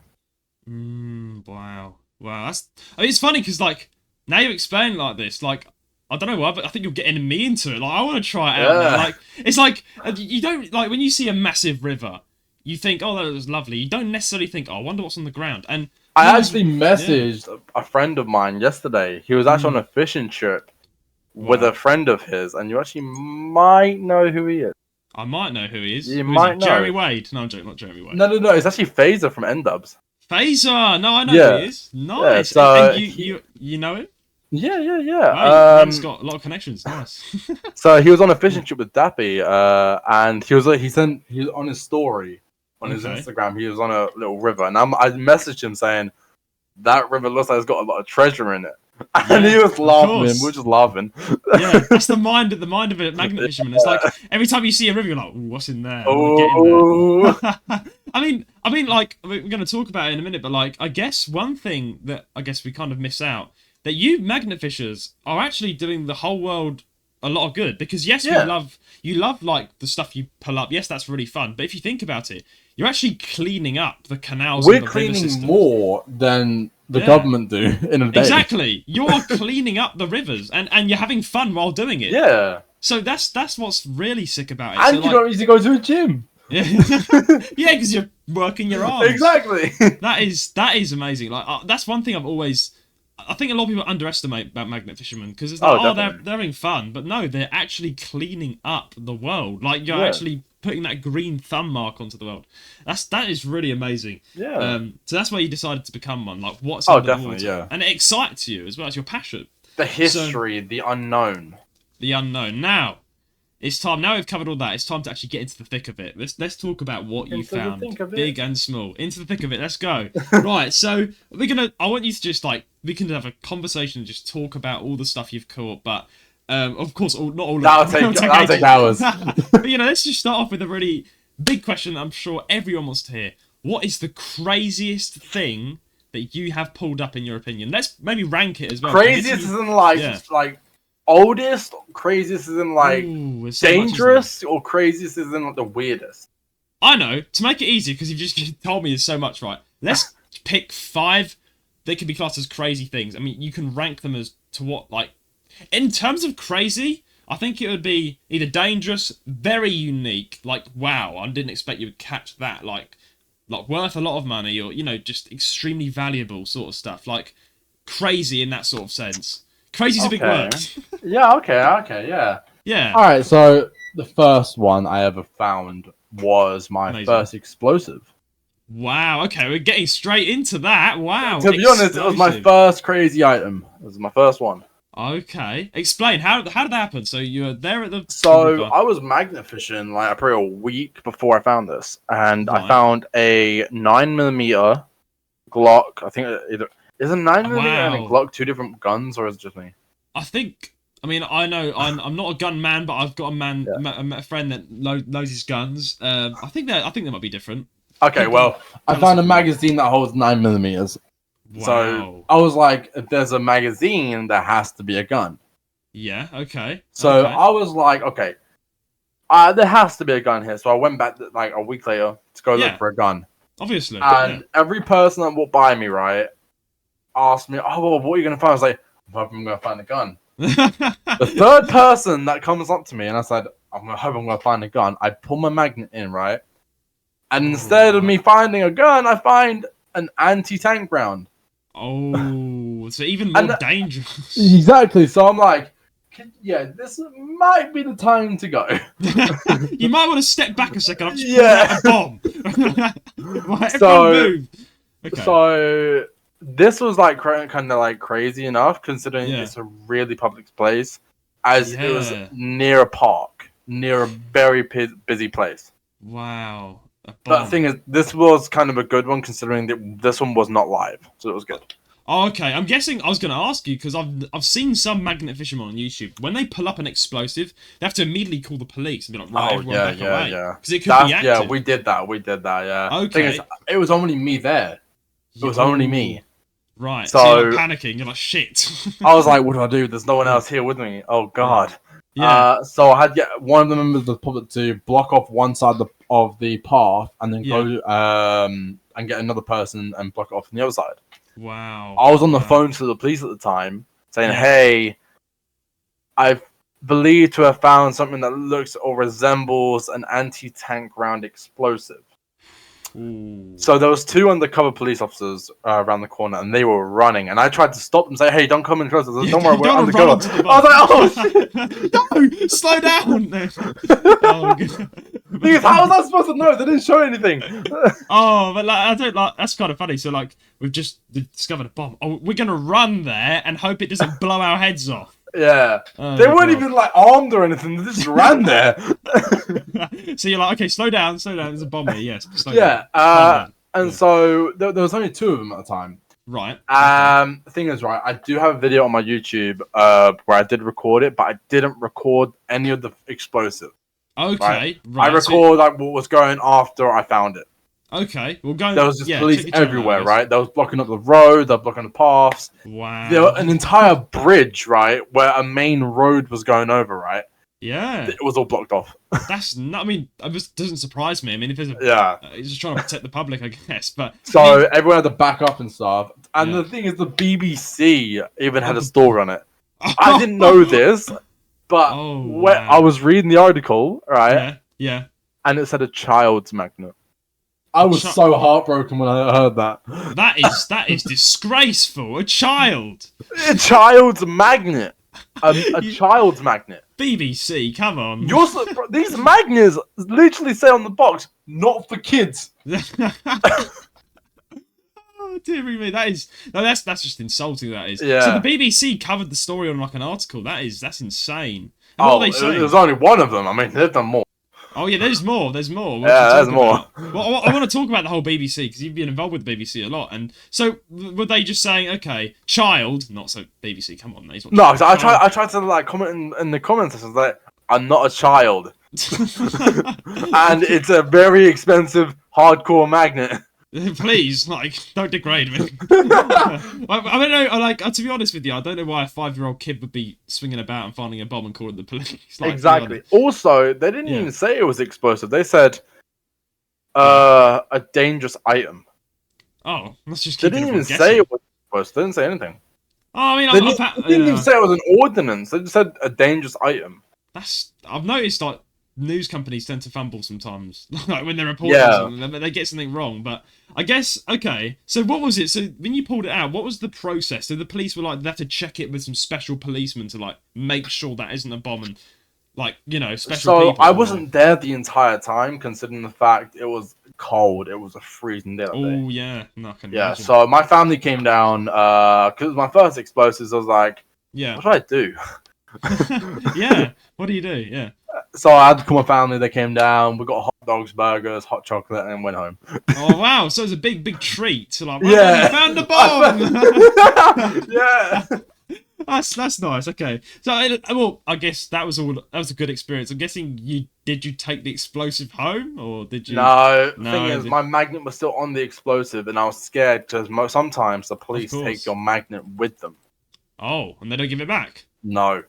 Wow. I mean, it's funny because like now you explain like this, like I don't know why, but I think you're getting me into it. Like I want to try it out. Now. Like it's like you don't like when you see a massive river, you think, oh, that was lovely. You don't necessarily think, oh, I wonder what's on the ground. And I actually messaged a friend of mine yesterday. He was actually on a fishing trip with a friend of his, and you actually might know who he is. I might know who he is. You might know. Jeremy Wade. No, I'm joking, not Jeremy Wade. No. It's actually Phaser from N-Dubs. Phaser! No, I know who he is. Nice. Yeah, so and you know him? Yeah. Wow, he's got a lot of connections. Nice. So he was on a fishing trip with Dappy, and he was on his story on his Instagram. He was on a little river, and I messaged him saying that river looks like it's got a lot of treasure in it. And he was laughing. We were just laughing. Yeah, that's the mind of a magnet fisherman. It's like every time you see a river, you're like, "What's in there?" I mean, like we're going to talk about it in a minute, but like, I guess one thing that I guess we kind of miss out that you magnet fishers are actually doing the whole world a lot of good because yes, you love like the stuff you pull up. Yes, that's really fun. But if you think about it, you're actually cleaning up the canals. We're cleaning more than the government do in a day. Exactly. You're cleaning up the rivers and you're having fun while doing it. Yeah. So that's what's really sick about it. And so, you don't need to go to a gym. Yeah, because you're working your arms. Exactly. That is amazing. Like that's one thing I think a lot of people underestimate about magnet fishermen because it's like, they're having fun, but no, they're actually cleaning up the world. Like you're actually putting that green thumb mark onto the world. That is really amazing. Yeah. So that's why you decided to become one. Like what's in the definitely, water. yeah. And it excites you as well as your passion. The history, the unknown. The unknown. Now, it's time. Now we've covered all that. It's time to actually get into the thick of it. Let's talk about what you found, big and small. Into the thick of it. Let's go. Right. So I want you to just we can have a conversation and just talk about all the stuff you've caught, but. Of course, not all of it. That'll take hours. But, let's just start off with a really big question that I'm sure everyone wants to hear. What is the craziest thing that you have pulled up, in your opinion? Let's maybe rank it as well. Craziest is in like oldest, craziest is in like dangerous, or craziest is in like the weirdest? I know. To make it easy, because you've just told me there's so much, right? Let's pick 5 that can be classed as crazy things. I mean, you can rank them as to what, like... In terms of crazy, I think it would be either dangerous, very unique, like, wow, I didn't expect you would catch that, like worth a lot of money, or, just extremely valuable sort of stuff, like, crazy in that sort of sense. Crazy's a big word. Yeah, okay, yeah. Yeah. Alright, so the first one I ever found was my first explosive. Wow, okay, we're getting straight into that, wow. To be honest, it was my first crazy item. It was my first one. Okay, explain how did that happen? So you were there at the. So I was magnet fishing like probably a week before I found this, and I found a 9mm Glock. I think is a 9mm and a Glock 2 different guns, or is it just me? I know I'm not a gun man, but I've got a friend that knows his guns. I think they might be different. Okay, well, I found a magazine that holds 9mm. Wow. So I was like, if there's a magazine, there has to be a gun. Yeah, okay. So I was like, okay, there has to be a gun here. So I went back like a week later to go look for a gun. Obviously. And every person that walked by me, right, asked me, oh, well, what are you going to find? I was like, I'm hoping I'm going to find a gun. The third person that comes up to me and I said, I hope I'm going to find a gun. I pull my magnet in, right? And instead of me finding a gun, I find an anti-tank round. Oh, so even more dangerous. Exactly. So I'm like, this might be the time to go. You might want to step back a second. I've just pulled out a bomb. Move. Okay. So this was like kind of like crazy enough, considering it's a really public place, as it was near a park, near a very busy place. Wow. But the thing is, this was kind of a good one, considering that this one was not live, so it was good. Oh, okay. I'm guessing I was going to ask you, because I've seen some magnet fishermen on YouTube. When they pull up an explosive, they have to immediately call the police and be like, right, everyone back away. Because it could be active. Yeah, we did that, yeah. Okay. The thing is, it was only me there. It was only me. Right, so you're not panicking, you're like, shit. I was like, what do I do? There's no one else here with me. Oh, God. Yeah. So I had one of the members of the public to block off one side of the path, and then go and get another person and block it off on the other side. Wow. I was on the phone to the police at the time, saying, hey, I believe to have found something that looks or resembles an anti-tank round explosive. Ooh. So there was 2 undercover police officers around the corner, and they were running. And I tried to stop them, say, "Hey, don't come in closer. Don't worry, we're undercover." I was like, "Oh shit! No, slow down!" Oh, because how was I supposed to know? They didn't show anything. Oh, but I don't like. That's kind of funny. So we've just discovered a bomb. Oh, we're gonna run there and hope it doesn't blow our heads off. Yeah, they weren't even armed or anything. They just ran there. So you're like, okay, slow down. There's a bomb here. Yes. And so there was only 2 of them at the time. Right. The thing is, right, I do have a video on my YouTube where I did record it, but I didn't record any of the explosive. Okay. Right. I record what was going after I found it. Okay, we'll go. There was just police everywhere, right? They was blocking up the road, they were blocking the paths. Wow. There was an entire bridge, right, where a main road was going over, right? Yeah. It was all blocked off. That's not. I mean, it just doesn't surprise me. I mean, if there's he's just trying to protect the public, I guess. But so everyone had to back up and stuff. And the thing is, the BBC even had a story on it. I didn't know this, but when I was reading the article, right? Yeah. And it said a child's magnet. I was so heartbroken when I heard that. That is disgraceful. A child. A child's magnet. A child's magnet. BBC, come on. These magnets literally say on the box, "Not for kids." Oh, dear me, that's just insulting. That is. Yeah. So the BBC covered the story on like an article. That's insane. And Oh, what are they saying? there's only one of them. I mean, they've done more. Oh yeah, there's more. There's more. Yeah, there's more. Well, I want to talk about the whole BBC because you've been involved with the BBC a lot. And so, were they just saying, okay, child, not so BBC? Come on, mate. No, I tried to like comment in the comments. I was like, I'm not a child, and it's a very expensive hardcore magnet. Please, like, don't degrade me. I don't know. Like, to be honest with you, I don't know why a 5-year-old kid would be swinging about and finding a bomb and calling the police. Like, exactly. Also, they didn't even say it was explosive. They said, a dangerous item. Oh, let's just. They didn't even say it was explosive. They didn't say anything. Oh, I mean, they didn't even say it was an ordinance. They just said a dangerous item. I've noticed like news companies tend to fumble sometimes, like when they're reporting something, they get something wrong. But I guess okay. So what was it? So when you pulled it out, what was the process? So the police were like they have to check it with some special policemen to like make sure that isn't a bomb and like special. So I wasn't there the entire time, considering the fact it was cold. It was a freezing day. Oh yeah, no, I can imagine. So my family came down because my first explosives. I was like, what do I do? Yeah, what do you do? Yeah. So I had to call my family. They came down. We got hot dogs, burgers, hot chocolate, and then went home. Oh wow! So it was a big treat. So like, you found the bomb. Yeah. That's nice. Okay. So well, I guess that was a good experience. I'm guessing did you take the explosive home or did you? No. The thing is, my magnet was still on the explosive, and I was scared because sometimes the police take your magnet with them. Oh, and they don't give it back? No.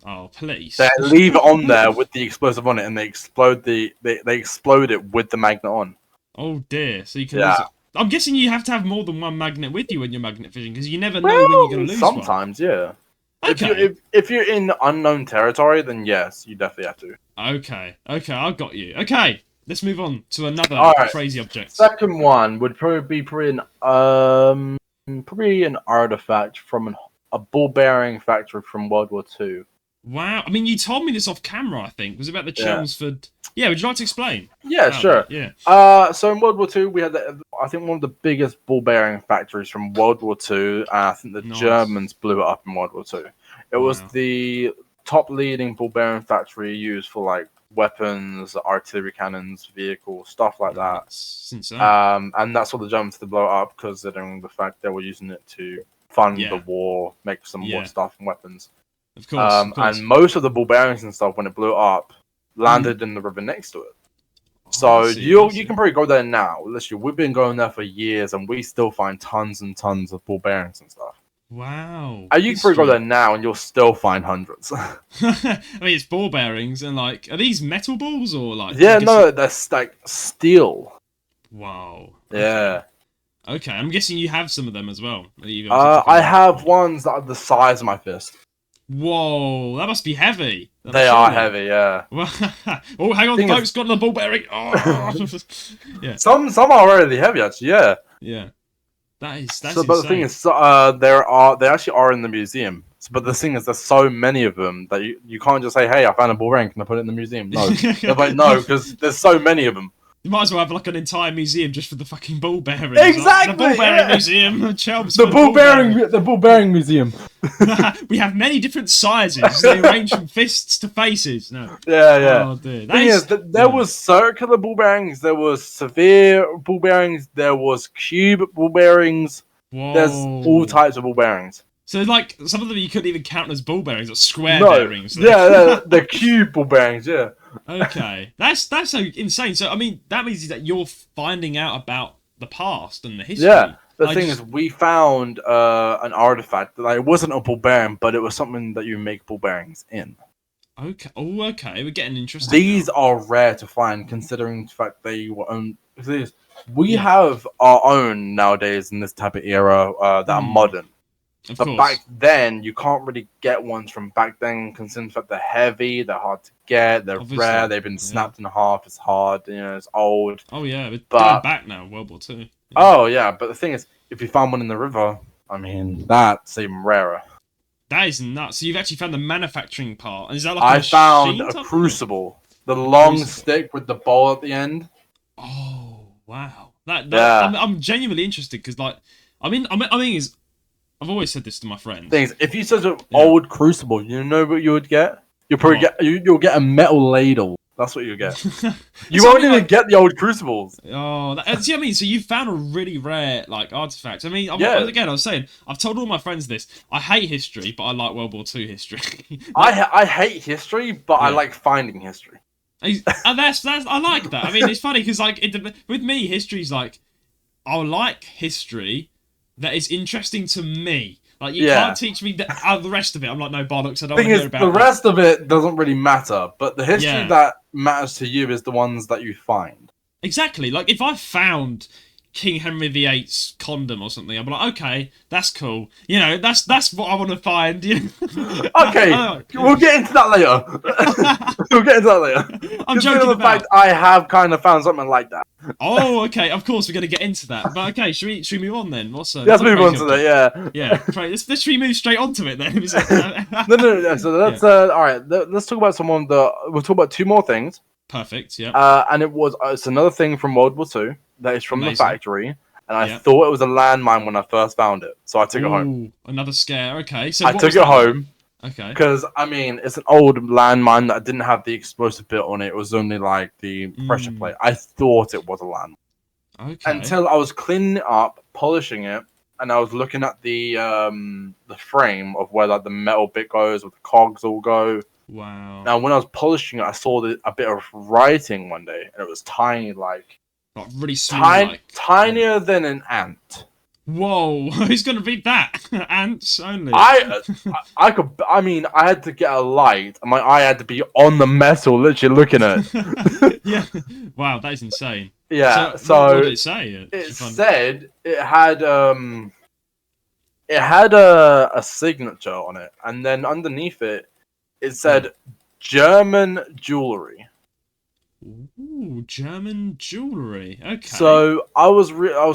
Oh, please. They leave it on there with the explosive on it, and they explode they explode it with the magnet on. Oh dear. So you can lose it. I'm guessing you have to have more than one magnet with you when you're magnet fishing because you never know when you're going to lose sometimes, one. Yeah. Okay. If you're in unknown territory, then yes, you definitely have to. Okay, I got you. Okay, let's move on to another crazy object. Second one would probably be an artifact from a ball bearing factory from World War II. Wow, I mean, you told me this off camera. I think was it about the Chelmsford. Yeah, would you like to explain? Yeah, sure. Yeah. So in World War II, we had I think one of the biggest ball bearing factories from World War II. I think the Germans blew it up in World War II. It was the top leading ball bearing factory used for like weapons, artillery cannons, vehicles, stuff like that. And that's what the Germans had to blow it up considering the fact they were using it to fund the war, make some war stuff and weapons. Of course, and most of the ball bearings and stuff, when it blew up, landed in the river next to it. So you can probably go there now. Literally, we've been going there for years, and we still find tons and tons of ball bearings and stuff. Wow. You can probably go there now, and you'll still find hundreds. I mean, it's ball bearings, and like, are these metal balls or like? Yeah, no, they're like steel. Wow. Yeah. Okay, I'm guessing you have some of them as well. I have ones that are the size of my fist. Whoa, that must be heavy. They are heavy, yeah. Oh, hang on, folks, got the ball bearing. Oh. Yeah. Some are really heavy, actually. Yeah. Yeah. That's but insane. The thing is, they actually are in the museum. But the thing is, there's so many of them that you can't just say, "Hey, I found a ball bearing. Can I put it in the museum?" No, they're like, no, because there's so many of them. You might as well have like an entire museum just for the fucking ball bearings. Exactly. Like, the ball bearing museum, Chelmsford. The ball bearing museum. We have many different sizes. They range from fists to faces. No. Yeah. Oh dear. There was circular ball bearings. There was severe ball bearings. There was cube ball bearings. Whoa. There's all types of ball bearings. So like some of them you couldn't even count as ball bearings, or square bearings. Yeah, the cube ball bearings. Yeah. Okay, that's so insane. So I mean, that means that you're finding out about the past and the history. Yeah, the thing is, we found an artifact that it wasn't a ball bearing, but it was something that you make ball bearings in. Okay. Oh, okay. We're getting interested. These are rare to find, considering the fact they were owned. We have our own nowadays in this type of era that are modern. But back then, you can't really get ones from back then, considering the fact they're heavy, they're hard to get, they're rare, they've been snapped in half, it's hard, it's old. Oh yeah, but going back now, World War II. Yeah. Oh yeah, but the thing is, if you found one in the river, I mean, that's even rarer. That is nuts. So you've actually found the manufacturing part. Is that like I found a crucible, the long stick with the bowl at the end. Oh wow, I'm genuinely interested because like. is I've always said this to my friends. Things. If you search an old crucible, you know what you would get? You'll probably you'll get a metal ladle. That's what you'll get. You won't even get the old crucibles. Oh, see what I mean? So you found a really rare artifact. I mean, again, I was saying, I've told all my friends this. I hate history, but I like World War II history. I hate history, but I like finding history. And that's I like that. I mean, it's funny because with me, history's like, I like history that is interesting to me. Like, you can't teach me the rest of it. I'm like, no, bollocks, I don't want to hear about it. The rest of it doesn't really matter, but the history that matters to you is the ones that you find. Exactly. Like, if I found King Henry VIII's condom or something, I'm like, okay, that's cool. You know, that's what I want to find. You know? Okay, we'll get into that later. I'm joking the fact I have kind of found something like that. Oh, okay. Of course, we're going to get into that. But okay, should we move on then? Let's move on to that. Let's move straight onto it then. No. So let's all right. Let's talk about we'll talk about two more things. Perfect. Yeah. And it's another thing from World War II that is from the factory, and I thought it was a landmine when I first found it, so I took it home. Another scare. Okay. So I took it home. Okay. Because, I mean, it's an old landmine that didn't have the explosive bit on it. It was only, like, the pressure plate. I thought it was a landmine. Okay. Until I was cleaning it up, polishing it, and I was looking at the frame of where, like, the metal bit goes, where the cogs all go. Wow. Now, when I was polishing it, I saw a bit of writing one day, and it was tiny, like really small, tinier than an ant. Whoa! Who's gonna read that? Ants only. I had to get a light, and my eye had to be on the metal, literally looking at it. Yeah. Wow, that is insane. Yeah. So what did it say? It said it had a signature on it, and then underneath it, it said German jewelry. Ooh, German jewelry. Okay. So I was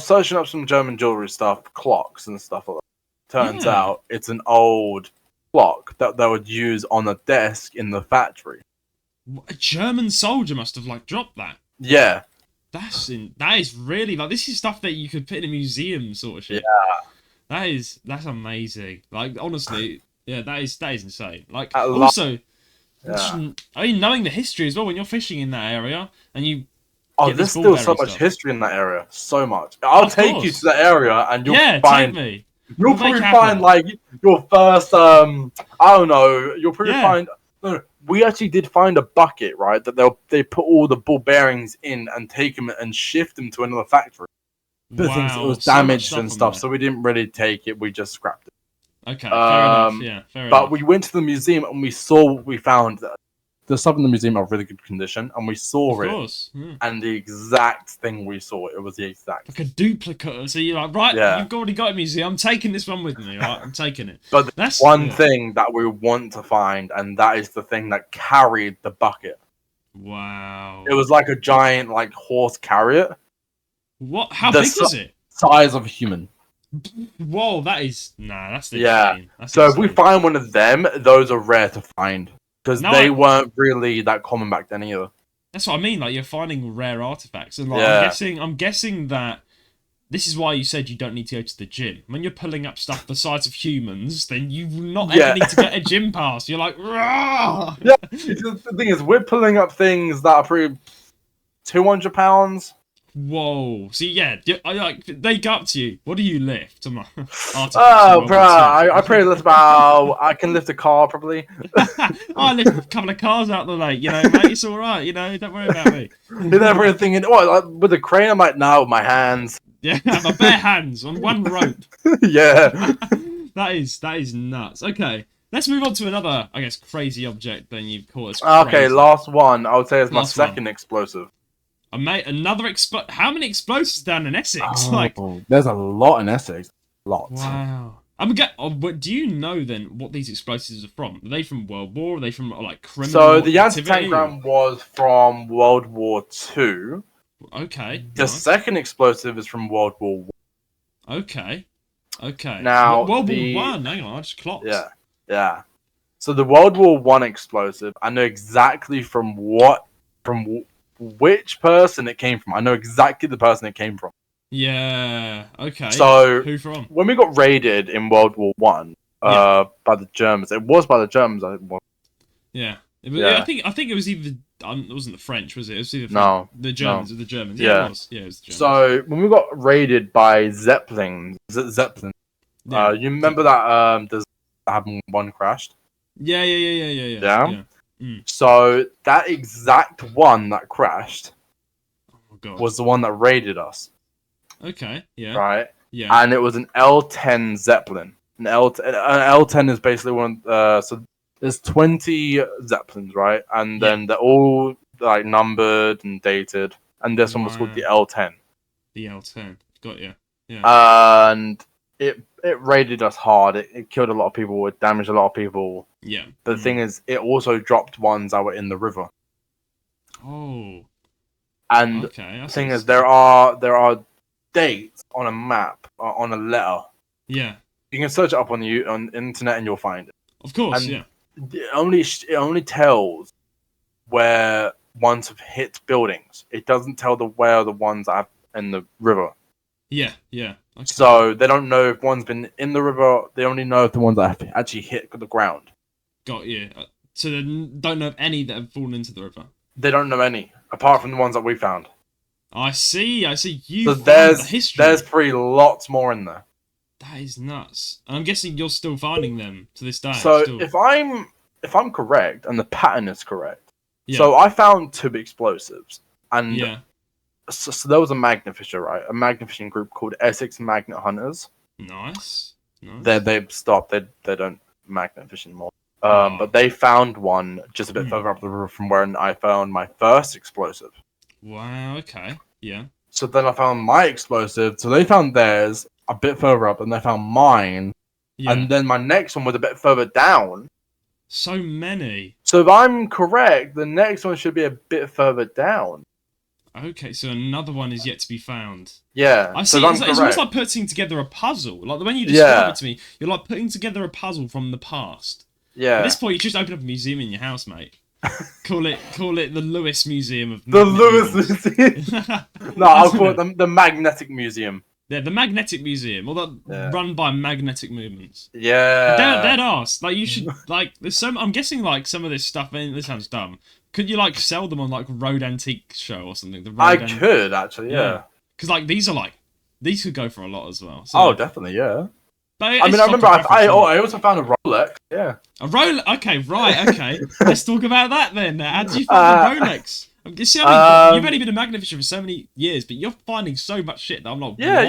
searching up some German jewelry stuff, clocks and stuff like that. Turns out it's an old clock that they would use on a desk in the factory. A German soldier must have dropped that. Yeah. That is really this is stuff that you could put in a museum sort of shit. Yeah. That's amazing. Like, honestly, that is insane. Like, I mean, knowing the history as well, when you're fishing in that area and you there's still so much history in that area. So much. I'll take you to that area and you'll find take me. You'll probably find like your first I don't know, you'll probably find we actually did find a bucket, right? That they put all the ball bearings in and take them and shift them to another factory. But things it was damaged and stuff, so we didn't really take it, we just scrapped it. Okay, fair enough. Yeah, fair enough. But we went to the museum and we saw what we found. The stuff in the museum are really good condition, and we saw it. And the exact thing we saw, it was the exact. Like a duplicate. So you're like, right, you've already got a museum. I'm taking this one with me. Right, I'm taking it. But that's one thing that we want to find, and that is the thing that carried the bucket. Wow. It was like a giant, horse carrier. What? How big was it? Size of a human. Whoa, that's insane. That's so if we find one of them, those are rare to find because they weren't really that common back then either. That's what I mean. Like, you're finding rare artifacts, and I'm guessing that this is why you said you don't need to go to the gym. When you're pulling up stuff the size of humans, then you not ever need to get a gym pass. You're like, rah! Yeah. The thing is, we're pulling up things that are pretty 200 pounds. Whoa! See, they go up to you. What do you lift? I'm like, oh, bro, I probably lift about. I can lift a car probably. I lift a couple of cars out the lake. You know, mate, it's all right. You know, don't worry about me. You're never thinking, with a crane? I'm like, no, with my hands. Yeah, my bare hands on one rope. Yeah, that is nuts. Okay, let's move on to another, I guess, crazy object. Then you've caught us. Okay, last one. I would say is my second explosive. Mate, another how many explosives down in Essex? There's a lot in Essex. Lots. Wow. But do you know then what these explosives are from? Are they from World War? Are they from criminal? So the anti-tank gun was from World War II. Okay. The second explosive is from World War I. Okay. Now World War One. Hang on, I just clocked. Yeah. So the World War I explosive, I know exactly from which person it came from. I know exactly the person it came from. Yeah. Okay. So Who from? when we got raided in World War I, by the Germans, it was by the Germans. Yeah. I Yeah. think it was either. It wasn't the French, was it? It was either No. the No. Germans or the Germans. Yeah, it Yeah. was. Yeah, it was the Germans. So when we got raided by Zeppelins, Zeppelin. Yeah. You remember that there's happened one crashed. Yeah. Yeah. Yeah. Yeah. Yeah. Yeah. Yeah. Yeah. Mm. So that exact one that crashed Oh God. was the one that raided us, Okay. Yeah. right? Yeah. And it was an L10 Zeppelin. An L10 is basically one. So there's 20 Zeppelins, right? And then they're all like numbered and dated. And this one was called the L10. The L10. Got you. Yeah. And it raided us hard. It killed a lot of people. It damaged a lot of people. Yeah. But the thing is, it also dropped ones that were in the river. Oh. And Okay. the thing is, there are dates on a map on a letter. Yeah. You can search it up on the internet and you'll find it. Of course. And yeah. it only tells where ones have hit buildings. It doesn't tell where the ones are in the river. Yeah. Yeah. Okay. So they don't know if one's been in the river. They only know if the ones that have actually hit the ground. Got you. So they don't know of any that have fallen into the river. They don't know any apart from the ones that we found. I see. You So found the history. there's probably lots more in there. That is nuts. And I'm guessing you're still finding them to this day. So still. if I'm correct and the pattern is correct, Yeah. so I found 2 explosives, and Yeah. so there was a magnet fisher, right? A magnet fishing group called Essex Magnet Hunters. Nice. They've stopped. They don't magnet fish anymore. But they found one just a bit further up the river from where I found my first explosive. Wow. Okay. Yeah. So then I found my explosive. So they found theirs a bit further up, and they found mine. Yeah. And then my next one was a bit further down. So many. So if I'm correct, the next one should be a bit further down. Okay, so another one is yet to be found. Yeah. I see. So It's almost like putting together a puzzle. Like when you describe it to me, you're like putting together a puzzle from the past. Yeah. At this point, you just open up a museum in your house, mate. Call it the Lewis Museum of the Lewis Museum. No, I'll call it the Magnetic Museum. Yeah, the Magnetic Museum, although run by magnetic movements. Yeah. Dead ass. Like you should like. There's some. I'm guessing like some of this stuff. I mean, this sounds dumb. Could you like sell them on like Road Antique Show or something? Could actually, yeah. Because like these could go for a lot as well. So, oh, definitely, yeah. But I mean, I remember I also found a Rolex. Yeah. A Rolex. Okay, right. Okay. Let's talk about that then. How did you find the Rolex? See, you've only been a magnet fisher for so many years, but you're finding so much shit that I'm like, yeah.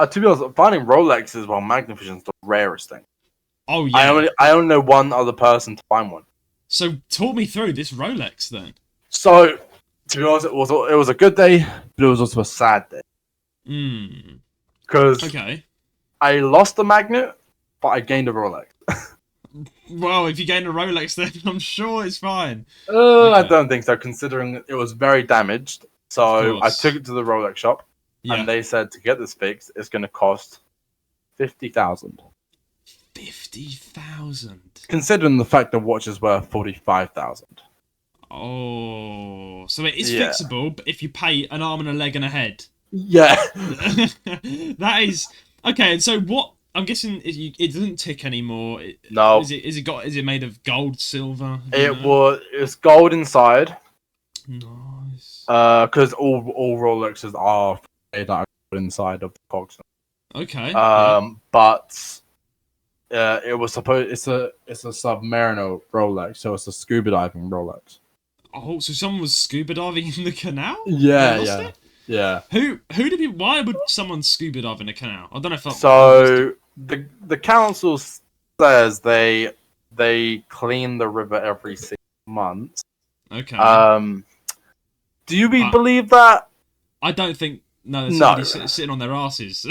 To be honest, finding Rolexes while magnet fishing is the rarest thing. Oh yeah. I only know one other person to find one. So talk me through this Rolex then. So to be honest, it was a good day, but it was also a sad day. Because I lost the magnet, but I gained a Rolex. Well, if you gain a Rolex, then I'm sure it's fine. I don't think so, considering it was very damaged. So I took it to the Rolex shop, and they said to get this fixed, it's going to cost 50,000. 50,000. Considering the fact the watch is worth 45,000. Oh, so it is fixable, but if you pay an arm and a leg and a head. Yeah. That is okay. And so what? I'm guessing it doesn't tick anymore. No. Is it made of gold, silver? It was gold inside. Nice. Because all Rolexes are made out of gold inside of the cogs. Okay. But it was supposed it's a Submariner Rolex, so it's a scuba diving Rolex. Oh, so someone was scuba diving in the canal? Yeah. Why would someone scuba dive in a canal? I don't know if that. So the council says they clean the river every 6 months. Okay. Do you believe that? I don't think. No, there's somebody sitting on their asses.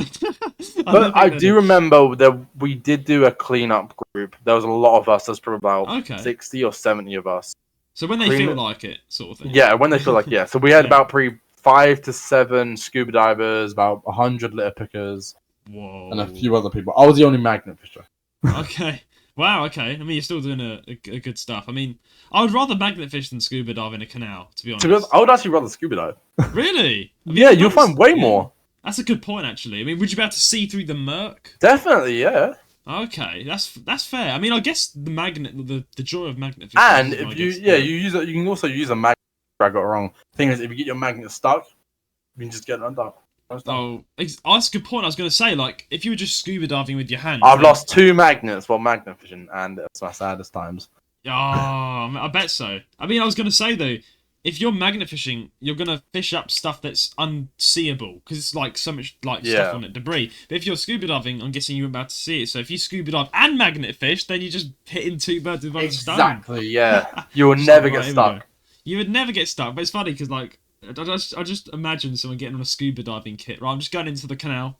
But I do remember that we did do a cleanup group. There was a lot of us. There's probably about 60 or 70 of us. So when they feel like it, sort of thing. Yeah, when they feel like So we had about 5 to 7 scuba divers, about 100 litter pickers, and a few other people. I was the only magnet fisher. Okay. Wow, okay. I mean, you're still doing a good stuff. I mean, I would rather magnet fish than scuba dive in a canal, to be honest. I would actually rather scuba dive. Really? Yeah, you'll find way more. That's a good point, actually. I mean, would you be able to see through the murk? Definitely, yeah. Okay, that's fair. I mean, I guess the joy of magnet fishing. And if you you use it, you can also use a magnet. I got it wrong. Thing is, if you get your magnet stuck, you can just get it undone. Oh, that's a good point. I was going to say, like, if you were just scuba diving with your hands. I've lost 2 magnets while magnet fishing, and it's my saddest times. Oh, I bet so. I mean, I was going to say though, if you're magnet fishing, you're going to fish up stuff that's unseeable because it's like so much like stuff on it, debris. But if you're scuba diving, I'm guessing you're about to see it. So if you scuba dive and magnet fish, then you're just hitting 2 birds with 1 stone. Exactly. Yeah. You will never get stuck. You would never get stuck, but it's funny because like I just imagine someone getting on a scuba diving kit. Right, I'm just going into the canal.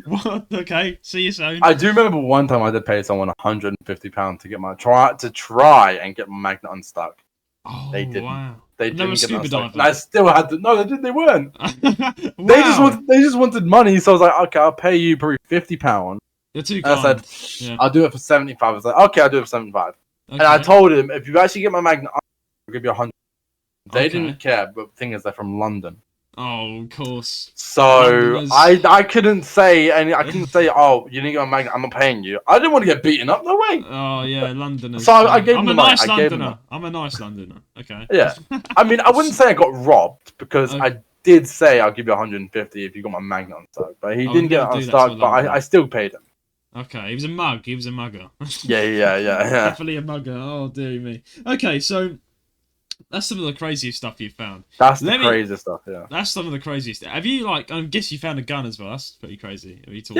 What? Okay, see you soon. I do remember one time I did pay someone £150 to get my try and get my magnet unstuck. Oh, they didn't. Wow. They didn't get scuba unstuck. I still had to. No, they didn't. They weren't. Wow. They just wanted money. So I was like, okay, I'll pay you probably £50. You're too kind. I said, I'll do it for 75. I was like, okay, I'll do it for 75. Okay. And I told him, if you actually get my magnet, I'll give you 100. They didn't care, but the thing is, they're from London. Oh, of course. So I couldn't say, oh, you didn't get my magnet, I'm not paying you. I didn't want to get beaten up. No way. Oh yeah, Londoners. So I gave them the money. I'm a nice Londoner. Okay. Yeah. I mean, I wouldn't say I got robbed because I did say I'll give you 150 if you got my magnet unstuck, but he didn't get it unstuck. But I still paid him. Okay, he was a mug. He was a mugger. Yeah. Definitely a mugger. Oh dear me. Okay, so. That's some of the craziest stuff you've found. That's the craziest stuff, yeah. That's some of the craziest. Have you, like, I guess you found a gun as well. That's pretty crazy. Have you talked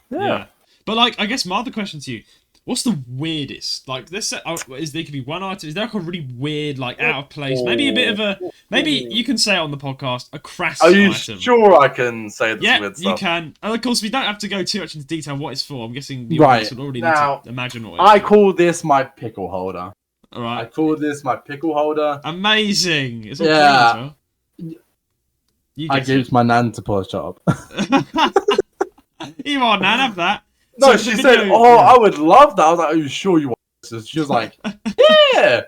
yeah. But, like, I guess my other question to you, what's the weirdest? Like, there could be one item. Is there like a really weird, like, out of place? Maybe a bit of a, maybe you can say it on the podcast, a crass item. Are you sure I can say this weird stuff? Yeah, you can. And of course, we don't have to go too much into detail what it's for. I'm guessing the audience would already need to imagine what it is. I call this my pickle holder. All right. I call this my pickle holder. Amazing. It's all clean as well. I gave it to my nan to polish up. You are, nan, have that. No, she said, I would love that. I was like, are you sure you want this? She was like, yeah.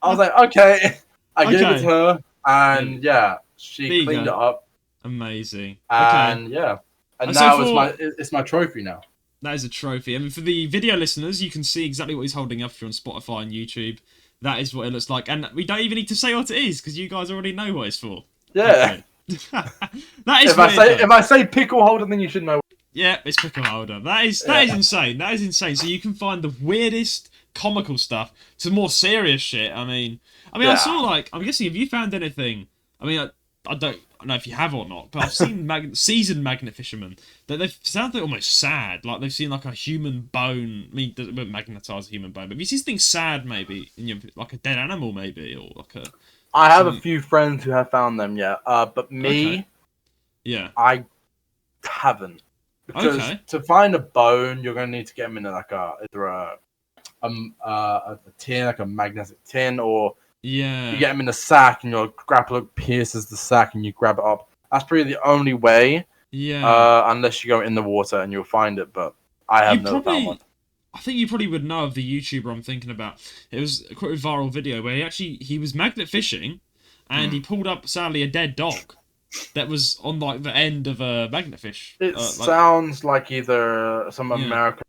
I was like, okay. I gave it to her, and she cleaned it up. Amazing. And and now it's my trophy now. That is a trophy. I mean, for the video listeners, you can see exactly what he's holding up if you're on Spotify and YouTube. That is what it looks like. And we don't even need to say what it is, because you guys already know what it's for. Yeah. That is if I say pickle holder, then you should know. Yeah, it's pickle holder. That is insane. That is insane. So you can find the weirdest comical stuff to more serious shit. I mean, I saw, like, I'm guessing, have you found anything? I mean, I don't know if you have or not, but I've seen seasoned magnet fishermen that they sound like almost sad, like they've seen like a human bone. I mean, it doesn't magnetize a human bone, but have you seen things sad maybe in your, like a dead animal maybe, or like a? I have a few friends who have found them, but me, I haven't, because to find a bone, you're gonna need to get them in like either a tin, like a magnetic tin, or you get them in a sack and your grapple hook pierces the sack and you grab it up. That's probably the only way. Yeah. Unless you go in the water and you'll find it, but I have never found one. I think you probably would know of the YouTuber I'm thinking about. It was quite a viral video where he was magnet fishing, and he pulled up sadly a dead dog that was on like the end of a magnet fish. It sounds like either some American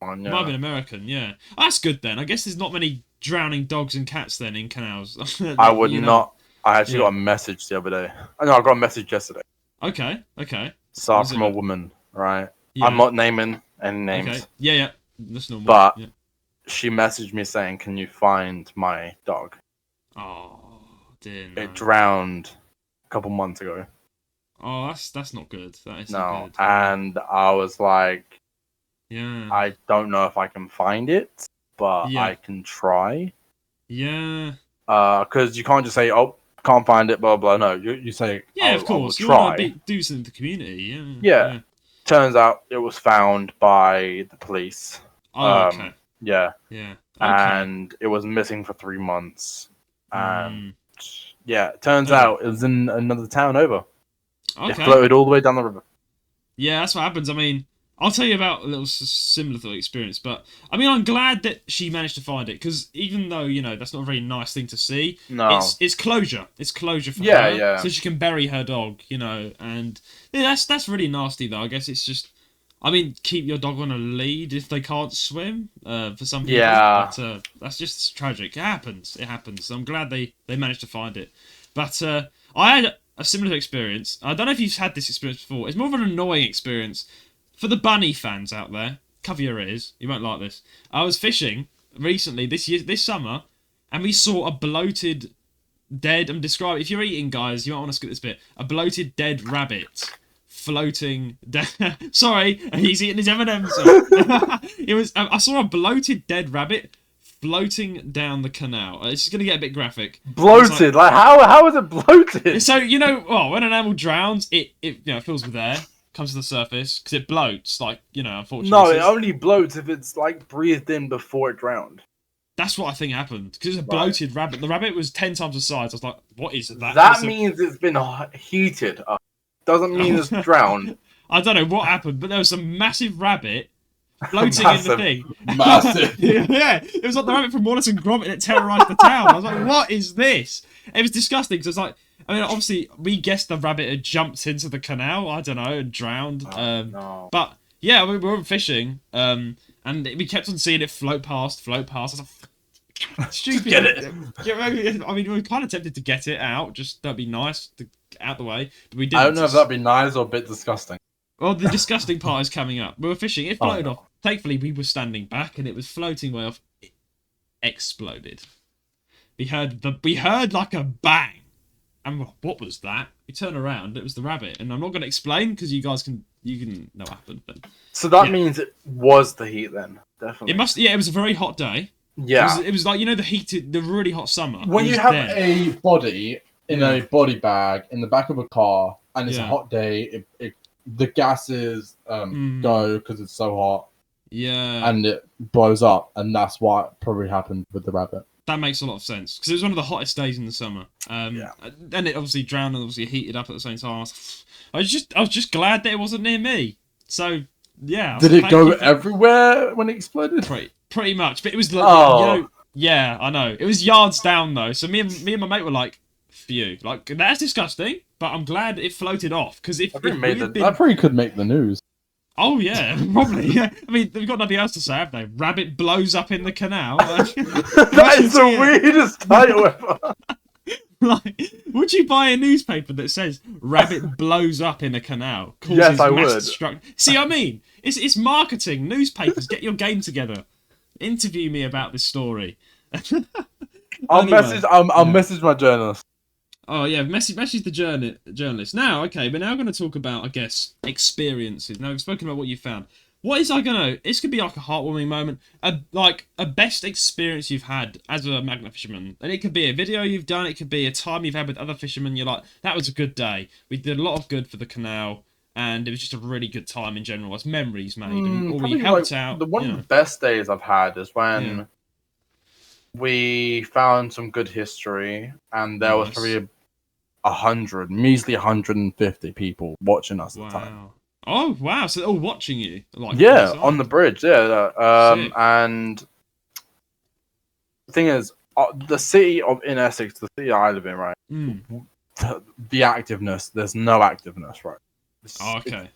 one. Might have been American, yeah. That's good then. I guess there's not many drowning dogs and cats then in canals. I would not. I actually got a message the other day. I know I got a message yesterday. Okay. So from a woman, right? Yeah. I'm not naming any names. Okay. Yeah. That's normal. But she messaged me saying, "Can you find my dog?" Oh, dear. No. It drowned a couple months ago. Oh, that's not good. That is not good. And I was like, yeah, I don't know if I can find it, but I can try. Yeah. Because you can't just say, "Oh, can't find it," blah blah. No, you say, "Yeah, of course, you want to do something to the community." Yeah. Turns out it was found by the police. Oh, okay. Yeah. Okay. And it was missing for 3 months. It turns out it was in another town over. Okay. It floated all the way down the river. Yeah, that's what happens. I mean, I'll tell you about a little similar sort of experience, but I mean, I'm glad that she managed to find it because even though that's not a very nice thing to see, No. it's closure. It's closure for Yeah, her, yeah. so she can bury her dog, and yeah, that's really nasty though. I guess it's just, I mean, keep your dog on a lead if they can't swim. For some people, Yeah. but that's just tragic. It happens. It happens. So I'm glad they managed to find it, but I had a similar experience. I don't know if you've had this experience before. It's more of an annoying experience. For the bunny fans out there, cover your ears. You won't like this. I was fishing recently this summer, and we saw a bloated, dead. I'm describing. If you're eating, guys, you might want to skip this bit. A bloated dead rabbit floating. Sorry, he's eating his M&Ms. It was. I saw a bloated dead rabbit floating down the canal. It's just gonna get a bit graphic. Bloated? Like how is it bloated? So when an animal drowns, it fills with air. Comes to the surface because it bloats, unfortunately. No, it only bloats if it's like breathed in before it drowned. That's what I think happened because it's a bloated rabbit. The rabbit was 10 times the size. I was like, "What is that?" That means it's been heated up. Doesn't mean it's drowned. I don't know what happened, but there was some massive rabbit floating in the thing. Massive. Yeah, it was like the rabbit from Wallace and Gromit that terrorised the town. I was like, "What is this?" It was disgusting because it's like. I mean, obviously, we guessed the rabbit had jumped into the canal, I don't know, and drowned. No. But, yeah, we were fishing, and we kept on seeing it float past. I was like, stupid. Get it. I mean, we were kind of tempted to get it out, just that'd be nice to get out the way, but we didn't. I don't know if that'd be nice or a bit disgusting. Well, the disgusting part is coming up. We were fishing, it floated off. Thankfully, we were standing back, and it was floating way off. It exploded. We heard like a bang. And what was that? We turned around, it was the rabbit, and I'm not going to explain because you can know what happened. But so that means it was the heat then, definitely. It must. Yeah, it was a very hot day. Yeah, it was like the really hot summer. When you have a body in a body bag in the back of a car, and it's a hot day, the gases go because it's so hot. Yeah, and it blows up, and that's what probably happened with the rabbit. That makes a lot of sense because it was one of the hottest days in the summer. And it obviously drowned and obviously heated up at the same time. I was just glad that it wasn't near me. So yeah. Did it go everywhere when it exploded? Pretty much, but it was like yeah, I know. It was yards down though. So me and my mate were like, "Phew, like that's disgusting." But I'm glad it floated off because that probably could make the news. Oh yeah, probably. Yeah. I mean, they've got nothing else to say, have they? Rabbit blows up in the canal. That is the weirdest title ever. Like, would you buy a newspaper that says "Rabbit blows up in a canal"? Yes, I would. See, I mean, it's marketing. Newspapers, get your game together. Interview me about this story. I'll message my journalist. Oh yeah, message the journalist. Now, okay, we're now going to talk about, I guess, experiences. Now we've spoken about what you found. What is this could be like a heartwarming moment, a best experience you've had as a magnet fisherman, and it could be a video you've done, it could be a time you've had with other fishermen. You're like, that was a good day. We did a lot of good for the canal, and it was just a really good time in general. As memories made, or we helped out. One of the best days I've had is when we found some good history, and there was probably 100, measly 150 people watching us at the time. Oh wow! So they're all watching you, on the bridge, and the thing is, the city in Essex, the city I live in, right? The activeness, there's no activeness, right? It's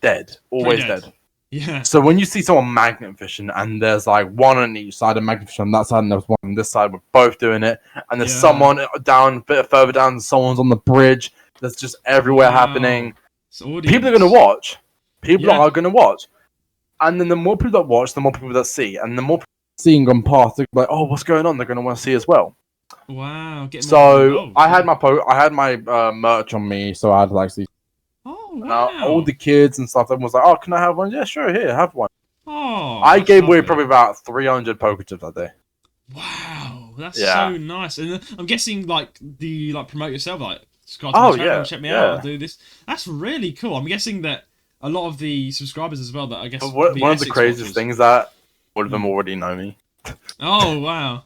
dead, always dead. Yeah. So when you see someone magnet fishing, and there's like one on each side of magnet fishing on that side, and there's one on this side, we're both doing it, and there's someone down a bit further down, someone's on the bridge. There's just everywhere happening. People are gonna watch. People are gonna watch, and then the more people that watch, the more people that see, and the more people seeing on past, they're like, "Oh, what's going on?" They're gonna want to see as well. Wow. So I had my merch on me, so I had like see. Oh wow! All the kids and stuff. Everyone was like, "Oh, can I have one?" Yeah, sure. Here, have one. Oh, I gave away probably about 300 poker chips that day. Wow, that's so nice. And I'm guessing, do you promote yourself, subscribe to my channel, check me out, I'll do this. That's really cool. I'm guessing that a lot of the subscribers as well. That I guess one of the craziest things that all of them already know me. Oh wow!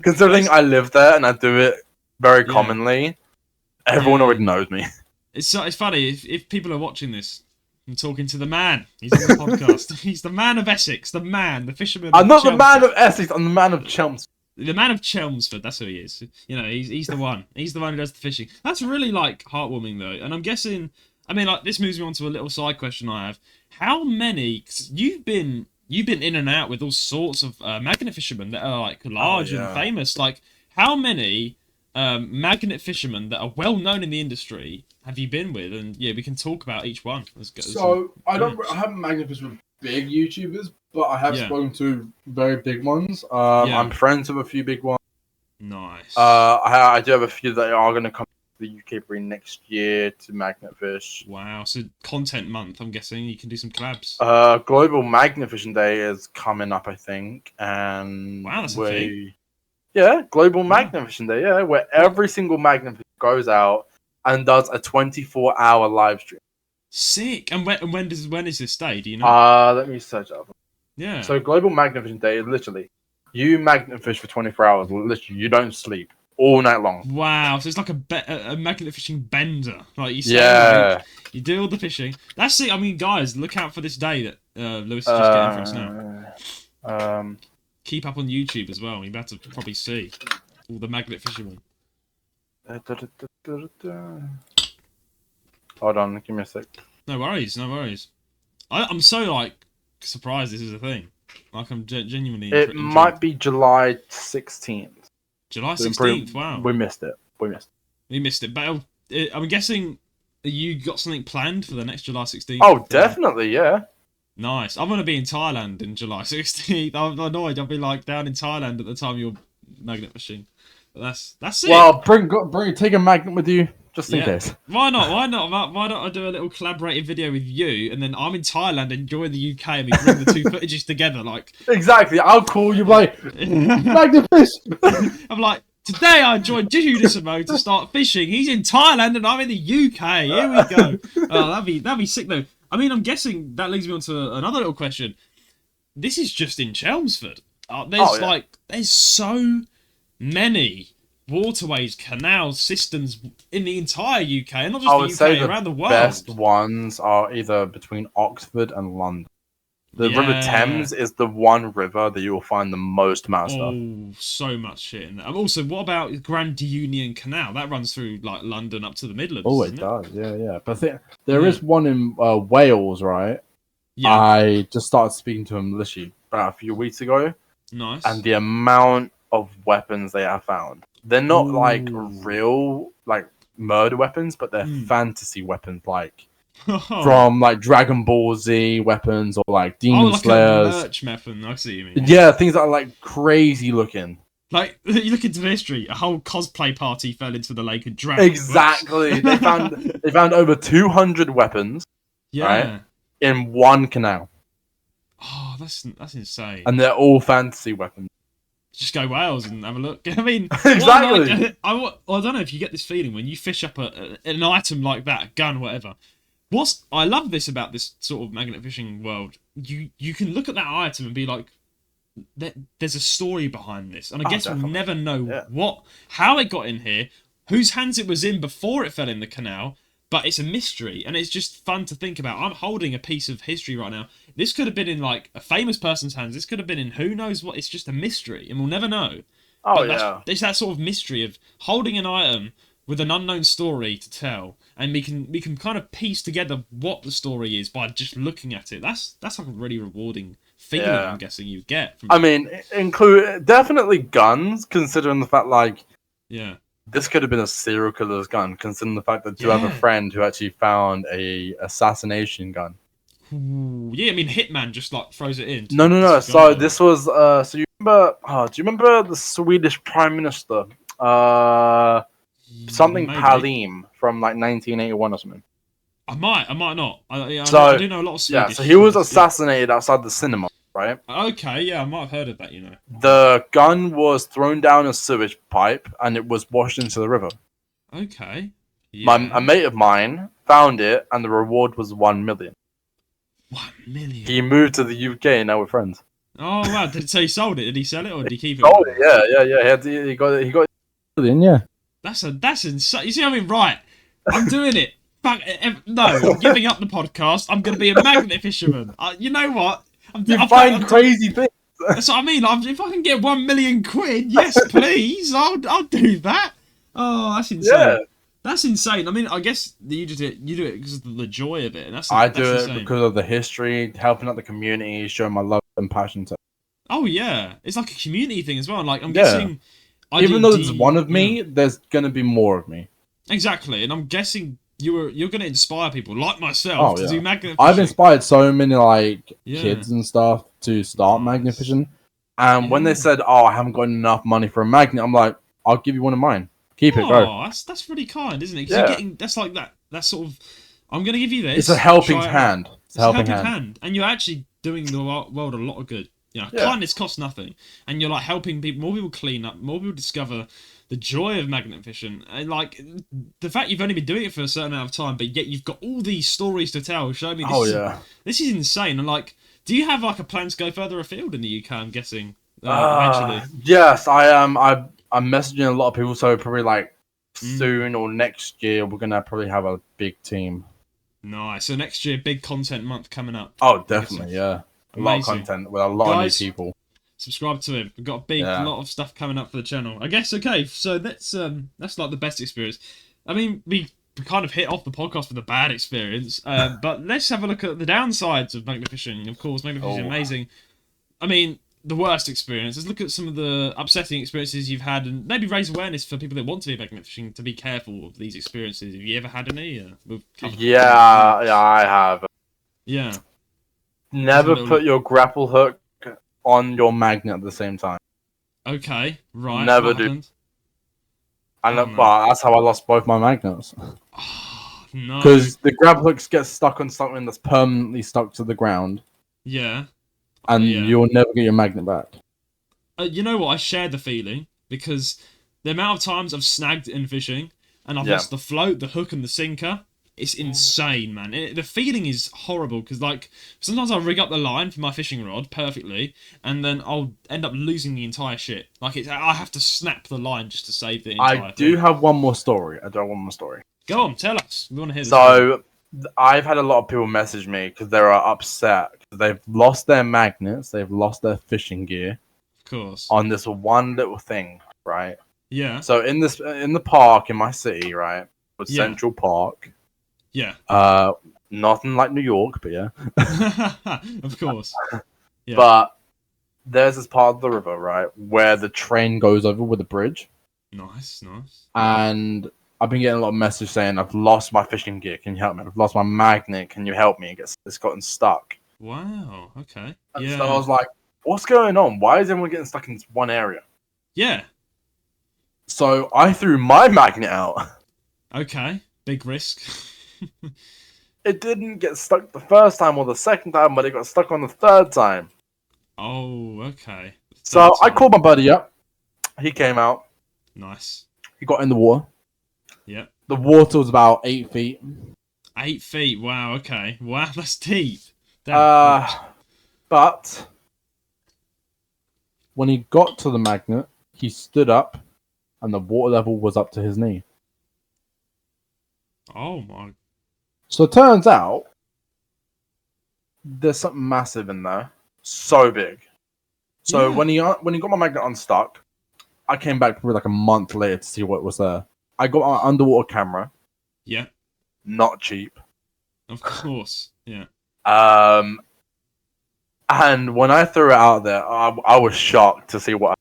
Considering I live there and I do it very commonly, everyone already knows me. It's funny if people are watching this. I'm talking to the man. He's on the podcast. He's the man of Essex, the man, the fisherman. I'm not the man of Essex. I'm the man of Chelmsford. The man of Chelmsford. That's who he is. You know, he's the one. He's the one who does the fishing. That's really like heartwarming though. And I'm guessing. I mean, like this moves me on to a little side question I have. How many? 'Cause you've been in and out with all sorts of magnet fishermen that are like large and famous. Like, how many magnet fishermen that are well known in the industry have you been with? And yeah, we can talk about each one. I haven't magnet fished with big YouTubers, but I have spoken to very big ones. I'm friends with a few big ones. Nice. I do have a few that are going to come to the UK breed next year to magnet fish. Wow. So content month, I'm guessing you can do some collabs. Global Magnet Fishing Day is coming up, I think, and wow, that's a thing. Yeah, Global Magnet Fishing Day. Yeah, where every single magnet fish goes out and does a 24-hour live stream. Sick. And when is this day? Do you know? Let me search it up. Yeah. So Global Magnet Fishing Day is literally you magnet fish for 24 hours. Literally, you don't sleep all night long. Wow. So it's like a magnet fishing bender, like you say. You do all the fishing. That's it. I mean, guys, look out for this day that Lewis is just getting for us now. Keep up on YouTube as well. You're about to probably see all the magnet fishermen. Hold on, give me a sec. No worries. I'm so like surprised this is a thing. Like I'm genuinely. It might be July 16th. July 16th. Wow. We missed it. We missed it. But I'm guessing you got something planned for the next July 16th. Oh, definitely, yeah. Nice. I'm gonna be in Thailand in July 16th. I'm annoyed. I'll be like down in Thailand at the time you're magnet fishing. But that's it. Well, take a magnet with you just in case. Why not? Why not I do a little collaborative video with you, and then I'm in Thailand enjoying the UK, and we bring the two footages together. Like exactly. I'll call you like magnet fish. I'm like. Today I joined Judicimo to start fishing. He's in Thailand and I'm in the UK. Here we go. Oh, that'd be sick though. I mean, I'm guessing that leads me on to another little question. This is just in Chelmsford. There's so many waterways, canals, systems in the entire UK, and not just the UK, around the world. The best ones are either between Oxford and London. The River Thames is the one river that you will find the most amount of stuff. Oh, so much shit in there. Also, what about Grand Union Canal? That runs through like London up to the Midlands. Oh, it does. Yeah. But there is one in Wales, right? Yeah. I just started speaking to him literally about a few weeks ago. Nice. And the amount of weapons they have found. They're not like real like murder weapons, but they're fantasy weapons like from like Dragon Ball Z weapons or like Demon Slayers. A merch weapon. I see what you mean. Yeah, things that are like crazy looking. Like you look into history, a whole cosplay party fell into the lake and drowned. Exactly. they found over 200 weapons. Yeah. Right, in one canal. Oh, that's insane. And they're all fantasy weapons. Just go Wales and have a look. I mean, exactly. I don't know if you get this feeling when you fish up an item like that, a gun, whatever. I love this about this sort of magnet fishing world. You can look at that item and be like, there's a story behind this, and I guess we'll never know how it got in here, whose hands it was in before it fell in the canal. But it's a mystery, and it's just fun to think about. I'm holding a piece of history right now. This could have been in like a famous person's hands. This could have been in who knows what. It's just a mystery, and we'll never know. It's that sort of mystery of holding an item with an unknown story to tell, and we can kind of piece together what the story is by just looking at it. That's like a really rewarding feeling. I'm guessing you get. I mean, include definitely guns, considering the fact like this could have been a serial killer's gun, considering the fact that you have a friend who actually found a assassination gun. Ooh, yeah, I mean, Hitman just like throws it in. No. So this was so you remember? Do you remember the Swedish Prime Minister? Something Maybe. Palim from like 1981 or something. I might not. I do know a lot of Swedish. Yeah, so he was assassinated outside the cinema, right? Okay, yeah, I might have heard of that, The gun was thrown down a sewage pipe and it was washed into the river. Okay. Yeah. A mate of mine found it and the reward was 1 million. 1 million? He moved to the UK and now we're friends. Oh, wow. Did it say he sold it? Did he sell it or did he keep it? Oh, yeah. He got it. Yeah. That's insane. You see what I mean? Right. I'm doing it. No, I'm giving up the podcast. I'm going to be a magnet fisherman. You know what? You find crazy things. That's what I mean. If I can get 1 million quid, yes, please. I'll do that. Oh, that's insane. Yeah. That's insane. I mean, I guess you do it because of the joy of it. And I that's do insane. it because of the history, helping out the community, showing my love and passion to. Oh yeah, it's like a community thing as well. Like I'm guessing, even though there's one of me, there's gonna be more of me. Exactly, and I'm guessing you're gonna inspire people like myself to do magnet fishing. I've inspired so many kids and stuff to start magnet fishing, and when they said, "Oh, I haven't got enough money for a magnet," I'm like, "I'll give you one of mine. Keep it, go." Oh, that's really kind, isn't it? 'Cause you're getting that's like that. That's sort of. I'm gonna give you this. It's a helping hand. It's a helping hand, and you're actually doing the world a lot of good. You know, kindness costs nothing, and you're like helping people. More people clean up. More people discover the joy of magnet fishing, and like the fact you've only been doing it for a certain amount of time, but yet you've got all these stories to tell. Show me. This is insane. And like, do you have like a plan to go further afield in the UK? I'm guessing eventually. Yes, I am. I'm messaging a lot of people, so probably like soon or next year we're gonna probably have a big team. Nice. So next year, big content month coming up. Oh, definitely, yeah. A lot of content with a lot of new people. Subscribe to him. We've got a lot of stuff coming up for the channel. I guess okay. So that's like the best experience. I mean, we kind of hit off the podcast with a bad experience, but let's have a look at the downsides of magnet fishing. Of course, magnet fishing is amazing. I mean, the worst experience. Let's look at some of the upsetting experiences you've had, and maybe raise awareness for people that want to be magnet fishing to be careful of these experiences. Have you ever had any? Yeah, I have. Yeah. Never put your grapple hook on your magnet at the same time. Okay, right. Never do. And that's how I lost both my magnets. Oh, no. Because the grapple hooks get stuck on something that's permanently stuck to the ground. Yeah. And you'll never get your magnet back. You know what? I share the feeling because the amount of times I've snagged in fishing and I've lost the float, the hook, and the sinker. It's insane, man. The feeling is horrible because, like, sometimes I'll rig up the line for my fishing rod perfectly, and then I'll end up losing the entire shit. Like, I have to snap the line just to save the entire thing. I do have one more story. Go on, tell us. We want to hear this. So, I've had a lot of people message me because they are upset. They've lost their magnets. They've lost their fishing gear. Of course. On this one little thing, right? Yeah. So, in the park in my city, right? With Central Park. Yeah. Nothing like New York, but yeah. Of course. Yeah. But there's this part of the river, right, where the train goes over with a bridge. Nice. And I've been getting a lot of messages saying, I've lost my fishing gear, can you help me? I've lost my magnet, can you help me? It's gotten stuck. Wow, okay. And so I was like, what's going on? Why is everyone getting stuck in this one area? Yeah. So I threw my magnet out. Okay, big risk. It didn't get stuck the first time or the second time, but it got stuck on the third time. Oh, okay. So I called my buddy up. He came out. Nice. He got in the water. Yep. The water was about 8 feet. 8 feet. Wow. Okay. Wow, that's deep. But when he got to the magnet, he stood up, and the water level was up to his knee. Oh my. So it turns out there's something massive in there. So big. So when he got my magnet unstuck, I came back probably like a month later to see what was there. I got my underwater camera. Yeah. Not cheap. Of course. Yeah. And when I threw it out there, I was shocked to see what.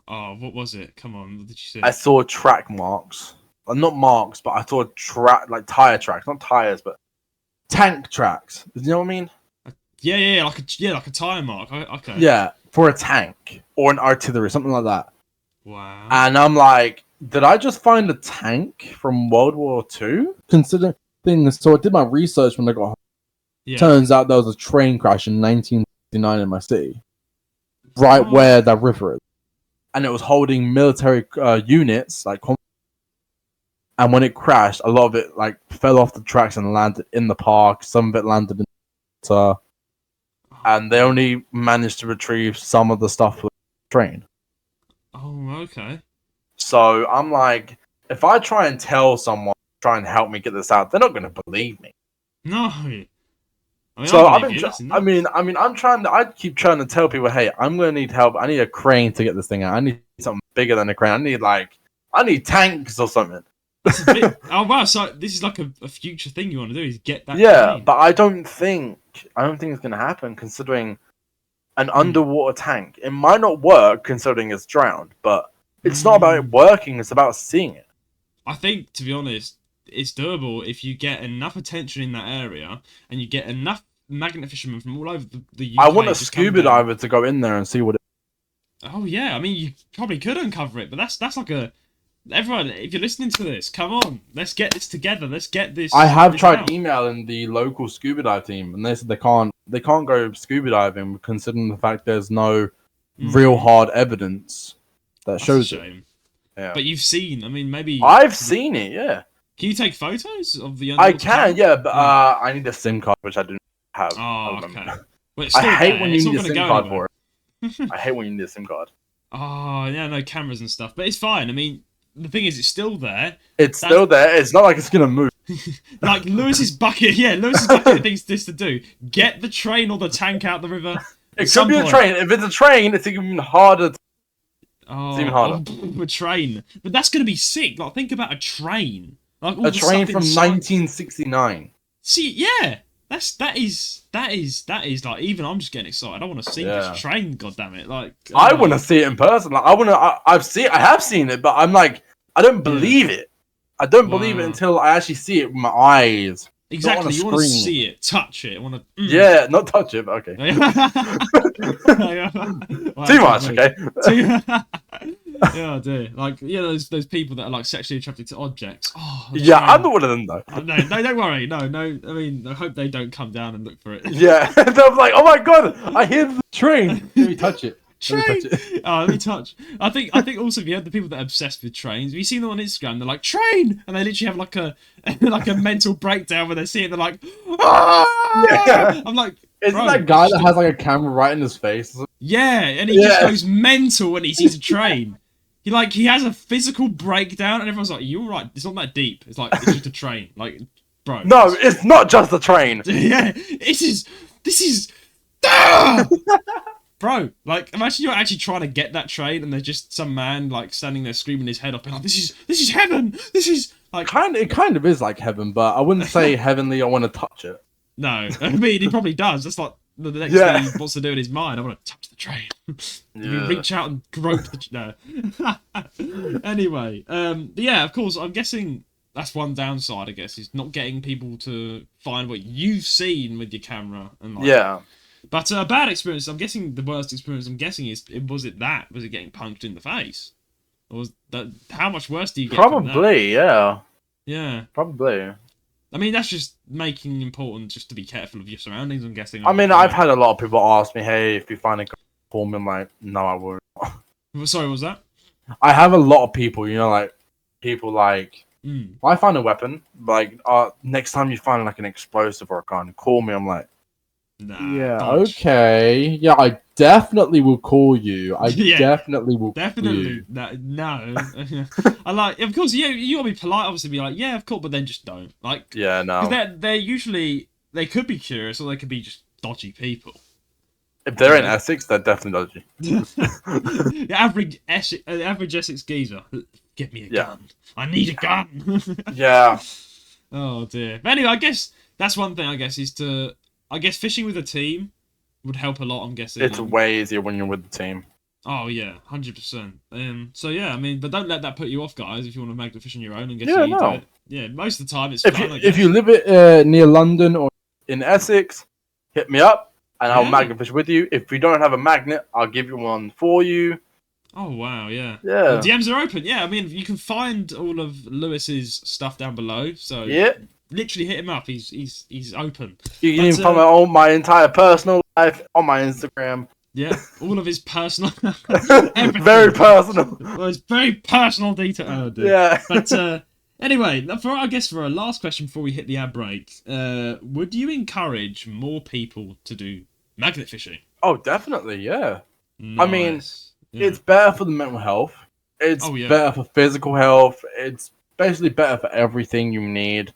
What was it? Come on, what did you see? I saw track marks. Not marks, but I saw tire tracks, not tires, but tank tracks. You know what I mean? Yeah, like a tire mark. Okay. Yeah, for a tank or an artillery, something like that. Wow. And I'm like, did I just find a tank from World War II? Considering things, so I did my research when I got home. Yeah. Turns out there was a train crash in 1969 in my city, right where that river is, and it was holding military units like. And when it crashed, a lot of it fell off the tracks and landed in the park. Some of it landed in the water. And they only managed to retrieve some of the stuff with the train. Oh, okay. So I'm like, if I try and tell someone try and help me get this out, they're not going to believe me. No. I mean, So I keep trying to tell people, hey, I'm going to need help. I need a crane to get this thing out. I need something bigger than a crane. I need tanks or something. Oh wow! So this is like a future thing you want to do is get that. Yeah, crane. but I don't think it's going to happen considering an underwater tank. It might not work considering it's drowned, but it's not about it working. It's about seeing it. I think, to be honest, it's doable if you get enough attention in that area and you get enough magnet fishermen from all over the UK. I want a scuba diver to go in there and see what it is. Oh yeah, I mean you probably could uncover it, but that's like a everyone. If you're listening to this, come on, let's get this together. Let's get this. I have tried out. emailing the local scuba dive team, and they said they can't go scuba diving considering the fact there's no real hard evidence that shows it. Yeah. But you've seen. I mean, maybe I've seen it. Yeah. Can you take photos of the? I can. Yeah, but I need a SIM card, which I do not have. Oh, okay. Well, I hate when you need a SIM card for it. I hate when you need a SIM card. Oh yeah, no cameras and stuff, but it's fine. I mean, the thing is, it's still there. It's still there. It's not like it's gonna move. Like Lewis's bucket. Yeah, Lewis's bucket thinks this to do. Get the train or the tank out the river. It could be a train. If it's a train, it's even harder. It's even harder. A train, but that's gonna be sick. Like, think about a train. Like a train from 1969. See, yeah, that is like even I'm just getting excited. I want to see this train. God damn it! Like I want to see it in person. Like I have seen it, but I'm like I don't believe it. I don't believe it until I actually see it with my eyes. Exactly, you want to see it, touch it. Want to? Yeah, not touch it, but okay. Too much, okay. Yeah, I do. Like, those people that are like sexually attracted to objects. Oh, yeah, I'm not one of them though. No, don't worry. No. I mean, I hope they don't come down and look for it. Yeah, they're like, oh my god, I hear the train. Let me touch it. Train. Let me touch. I think also if you have the people that are obsessed with trains, have you seen them on Instagram? They're like train, and they literally have like a mental breakdown when they see it. They're like, ah! Yeah. I'm like, isn't that guy that has like a camera right in his face? Yeah, and he just goes mental when he sees a train. He has a physical breakdown, and everyone's like, "You're right. It's not that deep. It's like it's just a train." Like, bro. No, it's not just a train. Yeah, this is. Ah! Bro, like, imagine you're actually trying to get that train, and there's just some man like standing there screaming his head off, and like, "This is heaven. This is like." It kind of is like heaven, but I wouldn't say heavenly. I want to touch it. No, I mean he probably does. That's like the next thing he wants to do in his mind. I want to touch the train. You reach out and grope the no. Anyway, yeah, of course, I'm guessing that's one downside. I guess is not getting people to find what you've seen with your camera and like, But a bad experience. I'm guessing the worst experience. I'm guessing was it getting punched in the face, or was that how much worse do you get? Probably, yeah. Yeah, probably. I mean, that's just making important just to be careful of your surroundings, I'm guessing. I mean, I've had a lot of people ask me, hey, if you find a call me, I'm like, no, I won't. Sorry, what was that? I have a lot of people, I find a weapon, like, next time you find like an explosive or a gun, call me, I'm like, nah, yeah, okay. Yeah, I definitely will call you. Definitely will call you. No. I like, of course, you gotta be polite, obviously, be like, yeah, of course, but then just don't. Like, yeah, no. Because they're usually, they could be curious, or they could be just dodgy people. If they're in Essex, they're definitely dodgy. The average Essex geezer, get me a gun. I need a gun. Yeah. Oh, dear. But anyway, I guess that's one thing, is to... I guess fishing with a team would help a lot, I'm guessing. It's way easier when you're with the team. Oh, yeah, 100%. So, yeah, I mean, but don't let that put you off, guys, if you want to magnet fish on your own and get to do it. Yeah, most of the time it's fun, If you live near London or in Essex, hit me up and I'll magnet fish with you. If we don't have a magnet, I'll give you one for you. Oh, wow, yeah. Yeah. The DMs are open, yeah. I mean, you can find all of Lewis's stuff down below, so... Yeah. Literally hit him up. He's open. You can even find my entire personal life on my Instagram. Yeah, all of his personal. Very personal. Well, it's very personal detail. Oh, dude. Yeah. But anyway, for our last question before we hit the ad break, would you encourage more people to do magnet fishing? Oh, definitely. Yeah. Nice. I mean, it's better for the mental health. It's better for physical health. It's basically better for everything you need.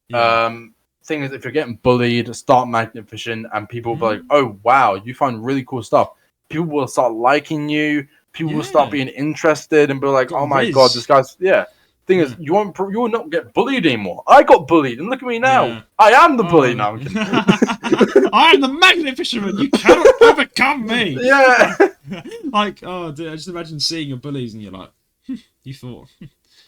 Yeah. Thing is, if you're getting bullied, start magnet fishing, and people will be like, "Oh wow, you find really cool stuff." People will start liking you. People will start being interested and be like, Got "Oh my Riz. god, this guy's yeah." Thing is, you will not get bullied anymore. I got bullied, and look at me now. Yeah. I am the bully now. I am the magnet fisherman. You cannot overcome me. Yeah. Like, oh, dude, I just imagine seeing your bullies and you're like, you thought.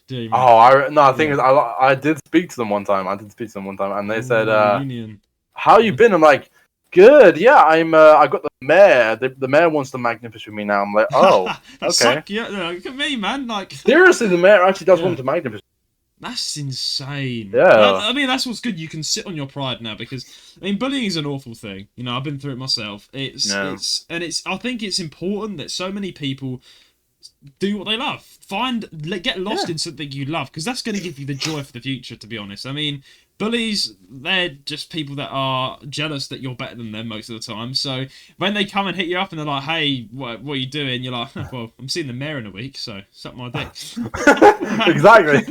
Dude, Oh, I think is, I did speak to them one time. And they said, reunion. "How you been?" I'm like, "Good. Yeah, I got the mayor. The mayor wants to magnet fish with me now." I'm like, "Oh, okay." Look at me, man. Like, seriously, the mayor actually does want to magnet fish. That's insane. Yeah. I mean, that's what's good. You can sit on your pride now because, I mean, bullying is an awful thing. You know, I've been through it myself. I think it's important that so many people do what they love. Get lost in something you love, because that's going to give you the joy for the future, to be honest. I mean, bullies, they're just people that are jealous that you're better than them most of the time. So when they come and hit you up and they're like, "Hey, what are you doing?" You're like, "Well, I'm seeing the mayor in a week, so suck my dick." Exactly.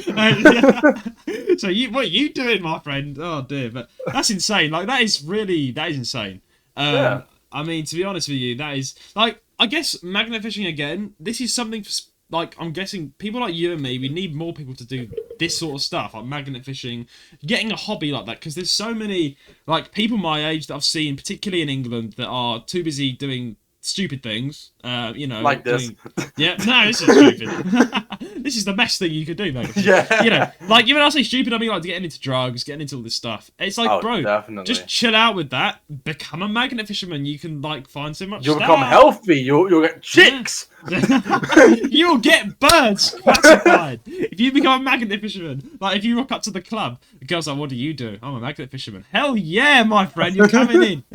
So what are you doing, my friend? Oh dear, but that's insane. Like, that is insane. Yeah. I mean, to be honest with you, that is like, I guess magnet fishing again. This is something for, like, I'm guessing people like you and me, we need more people to do this sort of stuff, like magnet fishing, getting a hobby like that, because there's so many, like, people my age that I've seen, particularly in England, that are too busy doing stupid things, you know, like this. Yeah, no, this is stupid. This is the best thing you could do, mate. Yeah. You know, like, even when I say stupid, I mean, like, getting into drugs, getting into all this stuff. It's like, bro, definitely. just chill out with that. Become a magnet fisherman. You can, like, find so much You'll stuff. become healthy. You'll get chicks. You'll get birds classified if you become a magnet fisherman. Like, if you rock up to the club, the girl's like, "What do you do?" "I'm a magnet fisherman." Hell yeah, my friend, you're coming in.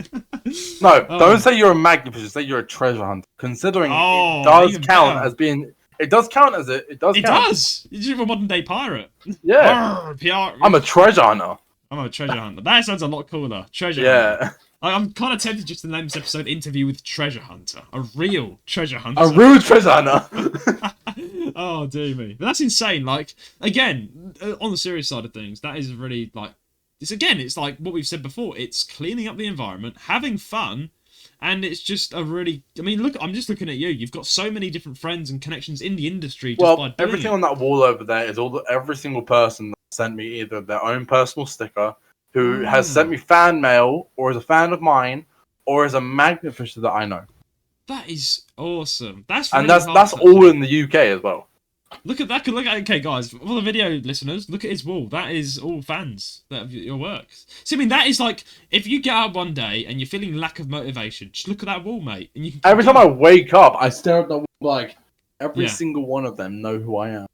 No, don't say you're a magnet fisherman. Say you're a treasure hunter. Considering it does count as being. It does count as it. It does. It count. does. You're a modern day pirate. Yeah. PR. I'm a treasure hunter. I'm a treasure hunter. That sounds a lot cooler. Treasure hunter. Yeah. I'm kind of tempted just to name this episode "Interview with Treasure Hunter." A real treasure hunter. A real treasure hunter. Oh, dear me. But that's insane. Like, again, on the serious side of things, that is really, like, it's like what we've said before. It's cleaning up the environment, having fun, and it's just a really, I mean, look, I'm just looking at you. You've got so many different friends and connections in the industry just by doing everything it. on that wall over there is every single person that sent me either their own personal sticker, who has sent me fan mail, or is a fan of mine, or is a magnet fisher that I know. That is awesome. That's all in the UK as well. Look at that. Okay, guys, for the video listeners, look at his wall. That is all fans of your work. So, I mean, that is like, if you get out one day and you're feeling lack of motivation, just look at that wall, mate, and you can. Every time I wake up, I stare at the wall like every single one of them know who I am.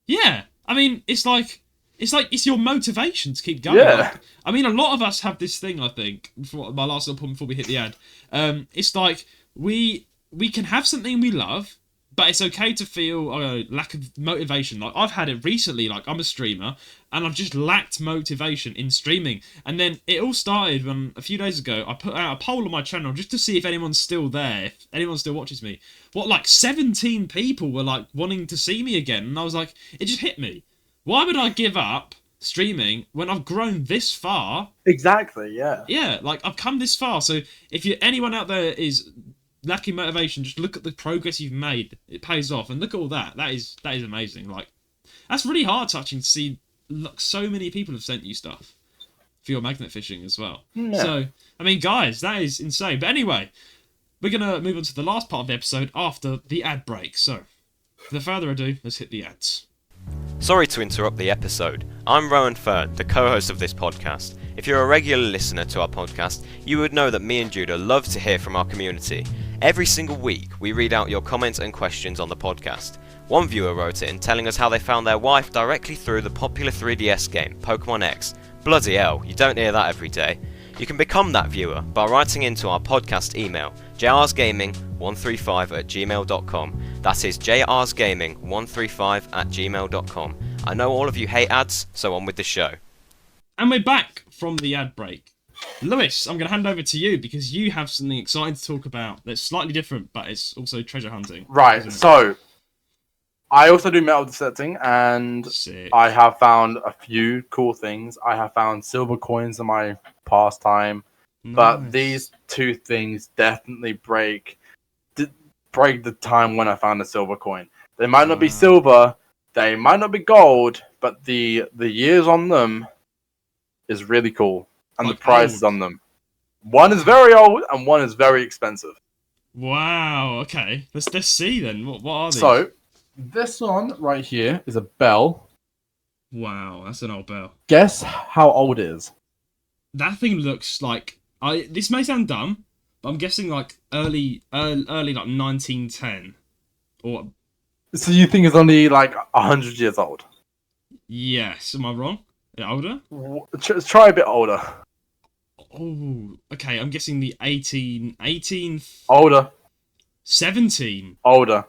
Yeah, I mean, it's your motivation to keep going. Yeah. Like, I mean, a lot of us have this thing, I think, for my last little point before we hit the ad. It's like, we can have something we love, but it's okay to feel lack of motivation. Like, I've had it recently. Like, I'm a streamer, and I've just lacked motivation in streaming. And then it all started when, a few days ago, I put out a poll on my channel just to see if anyone's still there, if anyone still watches me. Like 17 people were, like, wanting to see me again. And I was like, it just hit me. Why would I give up streaming when I've grown this far? Exactly, yeah. Yeah, like, I've come this far. So if anyone out there is lacking motivation, just look at the progress you've made. It pays off, and look at all that. That is amazing. Like, that's really heart touching to see. Look, so many people have sent you stuff for your magnet fishing as well. Yeah. So, I mean, guys, that is insane. But anyway, we're gonna move on to the last part of the episode after the ad break. So, without further ado, let's hit the ads. Sorry to interrupt the episode. I'm Rowan Fern, the co-host of this podcast. If you're a regular listener to our podcast, you would know that me and Judah love to hear from our community. Every single week, we read out your comments and questions on the podcast. One viewer wrote in telling us how they found their wife directly through the popular 3DS game, Pokemon X. Bloody hell, you don't hear that every day. You can become that viewer by writing into our podcast email, jrsgaming135@gmail.com. That is jrsgaming135@gmail.com. I know all of you hate ads, so on with the show. And we're back from the ad break. Lewis, I'm going to hand over to you because you have something exciting to talk about that's slightly different, but it's also treasure hunting. Right, so I also do metal detecting, and Sick. I have found a few cool things. I have found silver coins in my pastime, but Nice. these two things definitely break the time when I found a silver coin. They might not be Wow. silver, they might not be gold, but the years on them is really cool, and Like the prices old. on them. One is very old, and one is very expensive. Wow. Okay. Let's see then. What are these? So, this one right here is a bell. Wow, that's an old bell. Guess how old it is? That thing looks like this may sound dumb, but I'm guessing like early like 1910 or So you think it's only like 100 years old? yes. Am I wrong? Yeah, older? Try a bit older. Oh, okay. I'm guessing the 18 Older. 17 Older.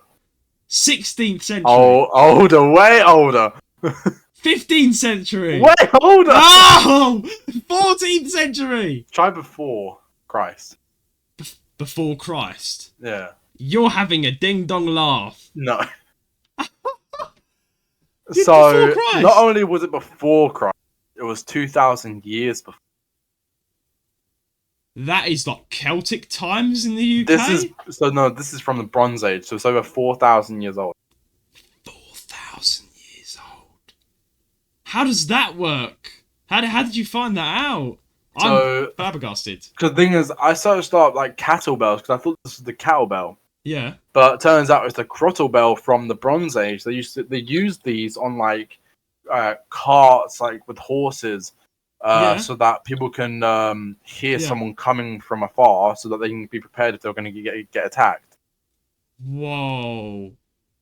16th century. Oh, older. Way older. 15th century. Way older. Oh! 14th century. Try before Christ. Before Christ. Yeah. You're having a ding dong laugh. No. Before So, Christ? not only was it before Christ, it was 2,000 years before. That is like Celtic times in the UK. This is from the Bronze Age, so it's over 4,000 years old. 4,000 years old. How does that work? How did you find that out? So, I'm flabbergasted. because the thing is, I searched up like cattle bells because I thought this was the cattle bell, Yeah. but it turns out it's the crottle bell from the Bronze Age. They used these on like carts, like with horses, so that people can hear someone coming from afar, so that they can be prepared if they're going to get attacked. Whoa.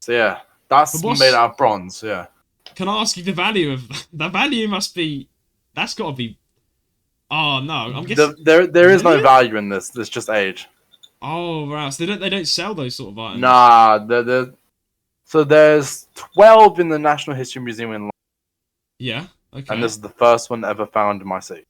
So yeah, that's made out of bronze. Yeah. Can I ask you the value of the value? Must be that's got to be. Oh no, I'm guessing There is no value in this. There's just age. Oh right, so they don't sell those sort of items. Nah, so there's 12 in the National History Museum in London, Yeah. Okay. and this is the first one ever found in my city.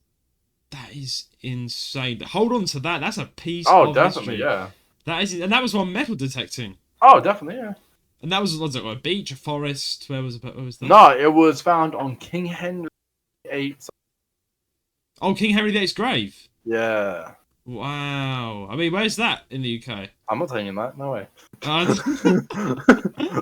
That is insane. Hold on to that. That's a piece. Oh, of definitely, history. yeah. That is, and that was one metal detecting. Oh, definitely, yeah. And that was a beach, a forest. Where was that? No, it was found on King Henry VIII. Oh, King Henry VIII's grave. Yeah. Wow. I mean, where's that in the UK? I'm not telling you that. No way. Uh,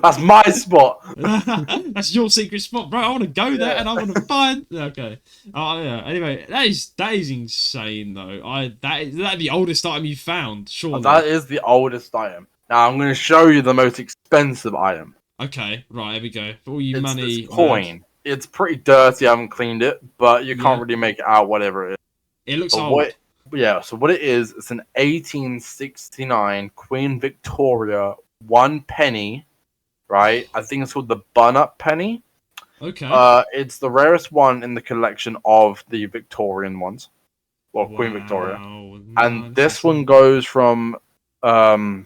That's my spot. That's your secret spot, bro. I want to go there Yeah. and I want to find. Okay. Oh yeah. Anyway, that is insane though. That is the oldest item you found. Surely. That is the oldest item. Now I'm going to show you the most expensive item. Okay. Right. Here we go. For all you It's money. this coin. It's pretty dirty. I haven't cleaned it, but you can't Yeah. really make it out. Whatever it is. It looks But old. so what it is, it's an 1869 Queen Victoria 1 penny, right? I think it's called the bun-up penny. Okay. It's the rarest one in the collection of the Victorian ones. Well, Queen Victoria. Wow. And this one goes from the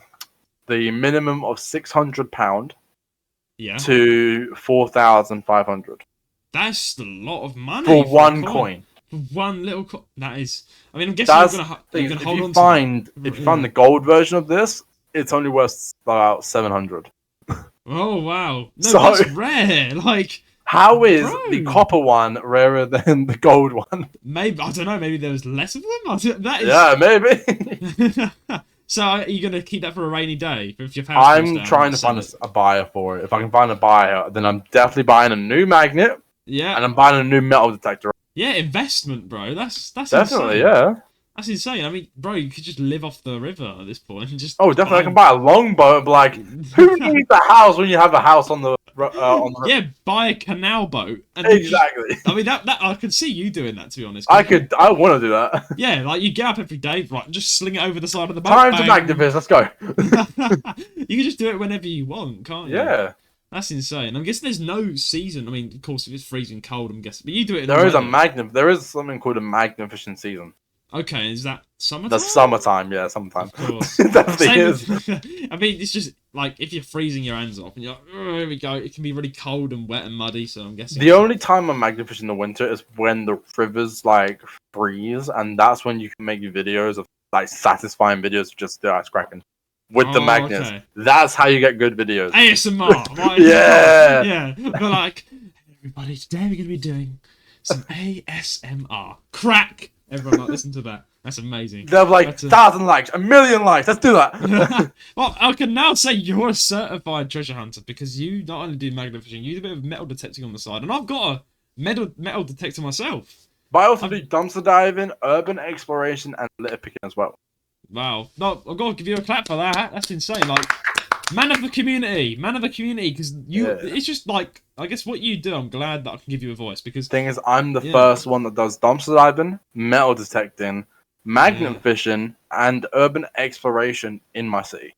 minimum of £600 Yeah. to 4,500 That's a lot of money for a one coin. For one little coin. That is. I mean, I'm guessing That's you're gonna if hold you on find to if you find the gold version of this, it's only worth about 700. Oh wow! No, So- that's rare. Like, How is Bro. the copper one rarer than the gold one? maybe I don't know. Maybe there was less of them. That is. Yeah, maybe. So are you gonna keep that for a rainy day if your house goes I'm down trying and to sell find it? a buyer for it. If I can find a buyer, then I'm definitely buying a new magnet Yeah, and I'm buying a new metal detector. yeah, investment, bro. That's Definitely, insane. yeah. That's insane. I mean, bro, you could just live off the river at this point and just. Oh, definitely. I can buy a longboat and be like, who needs a house when you have a house on the Yeah, buy a canal boat. And you just- Exactly. I mean, that I could see you doing that, to be honest. I want to do that. Yeah, like you get up every day, right? Just sling it over the side of the boat. Time to bang. Magnifish, let's go. You can just do it whenever you want, can't you? Yeah. That's insane. I'm guessing there's no season. I mean, of course, if it's freezing cold, I'm guessing. But you do it in There is weather. there is something called a magnificent season. Okay, is that summertime? The summertime, yeah, summertime. Of course. It definitely Same is. with- I mean, it's just like if you're freezing your hands off and you're like, oh, here we go. It can be really cold and wet and muddy. So I'm guessing. The only time I'm magnifish in the winter is when the rivers like freeze, and that's when you can make videos of like satisfying videos of just the ice cracking. with the magnets. Okay. That's how you get good videos. ASMR. Right? Yeah. Yeah. But like, everybody, today we're going to be doing some ASMR. Crack. Everyone, like, listen to that. That's amazing. They have like 1,000 likes, 1,000,000 likes. Let's do that. Well, I can now say you're a certified treasure hunter because you not only do magnet fishing, you do a bit of metal detecting on the side, and I've got a metal detector myself. But I also do dumpster diving, urban exploration, and litter picking as well. Wow. No, I've got to give you a clap for that. That's insane. Like, man of the community, because it's just like, I guess what you do, I'm glad that I can give you a voice because... Thing is, I'm the first one that does dumpster diving, metal detecting, magnet fishing, and urban exploration in my city.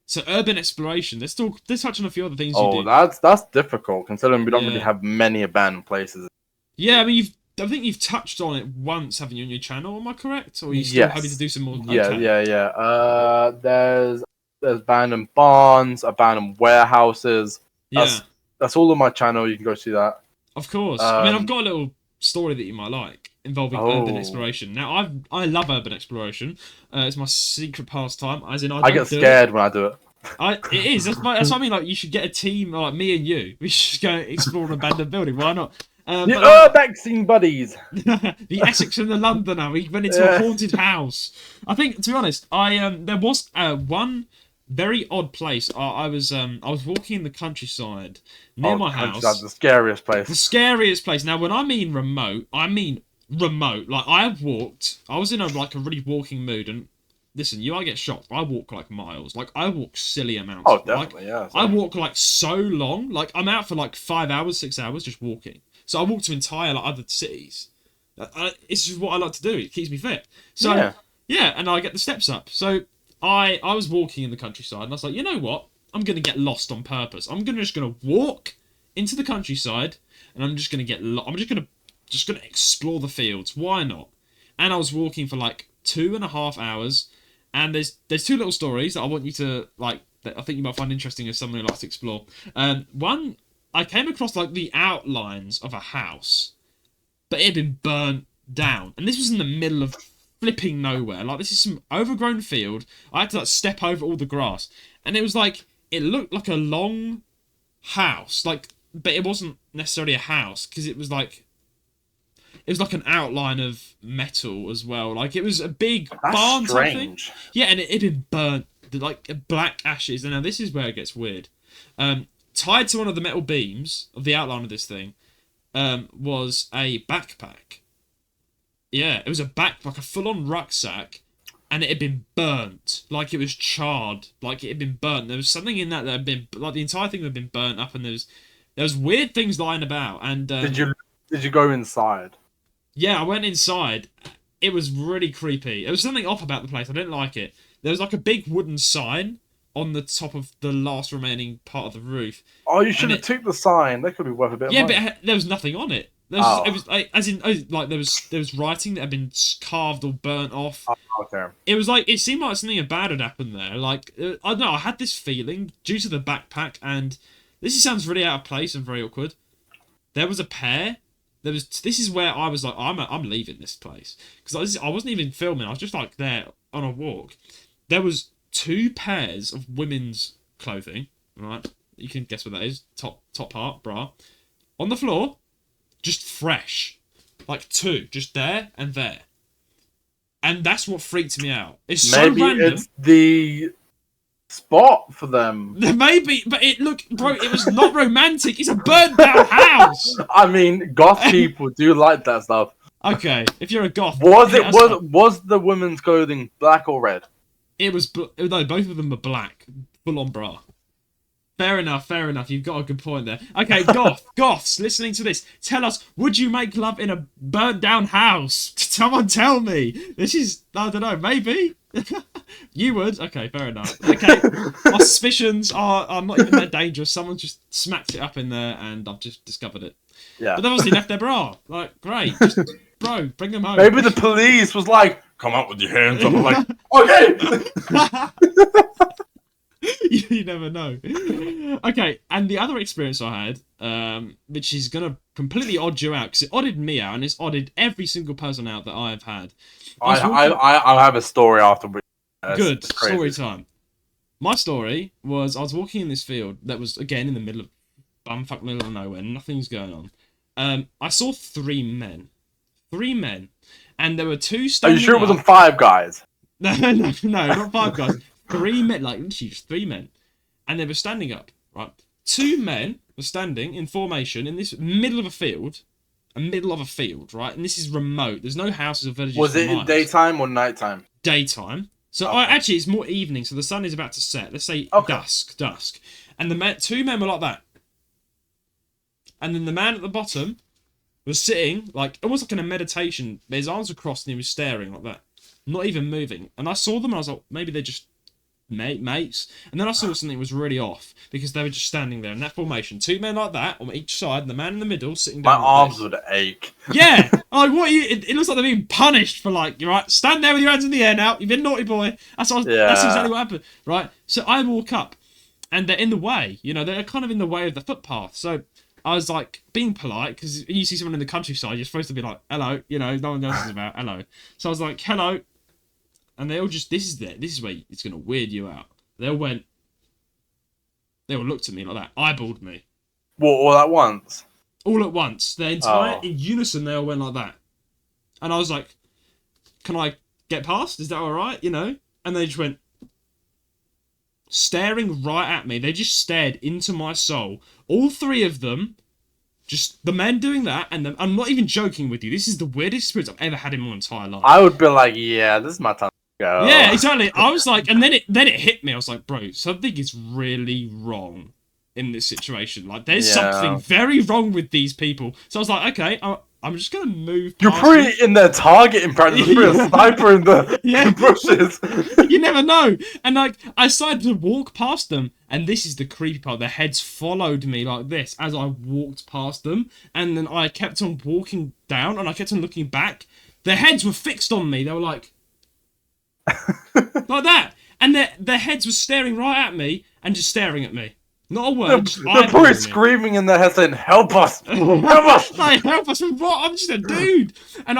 So urban exploration, let's touch on a few other things you do. Oh, that's difficult, considering we don't really have many abandoned places. Yeah, I mean, I think you've touched on it once, haven't you, on your channel? Am I correct? Or are you still happy to do some more? Yeah. There's abandoned barns, abandoned warehouses. That's all on my channel. You can go see that. Of course. I mean, I've got a little story that you might like involving urban exploration. Now, I love urban exploration. It's my secret pastime. As in, I get scared when I do it. It is. That's what I mean. Like, you should get a team like me and you. We should go explore an abandoned building. Why not? The urbexing buddies. The Essex and the Londoner. We went into a haunted house. I think, to be honest, there was one very odd place. I was walking in the countryside near my house. That's the scariest place. The scariest place. Now, when I mean remote, I mean remote. Like, I was in a really walking mood, and listen, I get shocked. I walk like miles. Like, I walk silly amounts. Oh, definitely, yeah. I walk like so long. Like, I'm out for like 5 hours, 6 hours just walking. So I walk to entire other cities. It's just what I like to do. It keeps me fit. So yeah, and I get the steps up. So I was walking in the countryside, and I was like, you know what? I'm gonna get lost on purpose. I'm just gonna walk into the countryside, and I'm just gonna get lost. I'm just gonna explore the fields. Why not? And I was walking for like 2.5 hours, and there's two little stories that I want you to like. That I think you might find interesting as someone who likes to explore. One. I came across like the outlines of a house, but it had been burnt down. And this was in the middle of flipping nowhere. Like, this is some overgrown field. I had to like step over all the grass. And it was like, it looked like a long house. Like, but it wasn't necessarily a house, because it was like an outline of metal as well. Like, it was a big barn type thing. Yeah, and it had been burnt, like black ashes. And now this is where it gets weird. Tied to one of the metal beams of the outline of this thing was a backpack. Yeah, it was a backpack, a full-on rucksack, and it had been burnt. Like, it was charred. Like, it had been burnt. There was something in that had been... Like, the entire thing had been burnt up, and there was weird things lying about. And Did you go inside? Yeah, I went inside. It was really creepy. There was something off about the place. I didn't like it. There was, like, a big wooden sign on the top of the last remaining part of the roof. Oh, you should have took the sign. That could be worth a bit of money. Yeah, but there was nothing on it. It was like, as in, like, there was writing that had been carved or burnt off. Oh, okay. It was like, it seemed like something bad had happened there. Like, I don't know, I had this feeling due to the backpack, and this sounds really out of place and very awkward. There was a pair. This is where I was like, I'm leaving this place, because I wasn't even filming. I was just like there on a walk. There was 2 pairs of women's clothing, right? You can guess what that is. Top part, bra. On the floor, just fresh. Like 2, just there and there. And that's what freaked me out. It's so random. Maybe it's the spot for them. Maybe, but it was not romantic. It's a burnt down house. I mean, goth people do like that stuff. Okay, if you're a goth. Was the women's clothing black or red? It was, no, both of them were black. Full on bra. Fair enough. You've got a good point there. Okay, goths, listening to this, tell us, would you make love in a burnt down house? Someone tell me. This is, I don't know, maybe? You would? Okay, fair enough. Okay, my suspicions are not even that dangerous. Someone just smacked it up in there and I've just discovered it. Yeah. But they obviously left their bra. Like, great. Just, bro, bring them home. Maybe the police was like, come out with your hands up. I'm like, okay. You never know. Okay, and the other experience I had, which is going to completely odd you out, because it odded me out, and it's odded every single person out that I've had. I'll have a story afterwards. Good, story time. My story was I was walking in this field that was again in the middle of bumfuck middle of nowhere. Nothing's going on. I saw three men, and there were two Are standing. you sure it up. wasn't 5 guys? No, not 5 guys. 3 men, like literally just 3 men, and they were standing up. Right, 2 men were standing in formation in this middle of a field, right? And this is remote. There's no houses or villages. Was for it in miles. daytime or nighttime? Daytime. So Okay. actually, it's more evening. So the sun is about to set. Let's say Okay. dusk, and the 2 men were like that, and then the man at the bottom was sitting like almost like in a meditation. His arms were crossed and he was staring like that, not even moving. And I saw them and I was like, maybe they're just mates. And then I saw something was really off because they were just standing there in that formation. 2 men like that on each side, and the man in the middle sitting My down. arms would ache. Yeah, like what? It looks like they're being punished for like, you're right. Stand there with your hands in the air now. You've been naughty boy. That's exactly what happened, right? So I walk up, and they're in the way. You know, they're kind of in the way of the footpath. So I was like being polite because you see someone in the countryside, you're supposed to be like, hello. You know, no one else is about hello. So I was like, hello, and they all just this is where it's gonna weird you out. They all looked at me like that, eyeballed me. What, all at once? All at once. Their entire, in unison, they all went like that. And I was like, can I get past? Is that alright? You know? And they just went, staring right at me. They just stared into my soul. All 3 of them, just the men doing that, and I'm not even joking with you. This is the weirdest experience I've ever had in my entire life. I would be like, yeah, this is my time to go. Yeah, exactly. I was like, and then it hit me. I was like, bro, something is really wrong in this situation. Like, there's something very wrong with these people. So I was like, okay, I'm just gonna move. You're pretty in their targeting practice. You're pretty a sniper in the bushes. You never know. And like, I decided to walk past them, and this is the creepy part. Their heads followed me like this as I walked past them, and then I kept on walking down, and I kept on looking back. Their heads were fixed on me. They were like that, and their heads were staring right at me and just staring at me. Not a word. They're probably screaming in their head saying, help us! Help us! Like, help us from what? I'm just a dude. And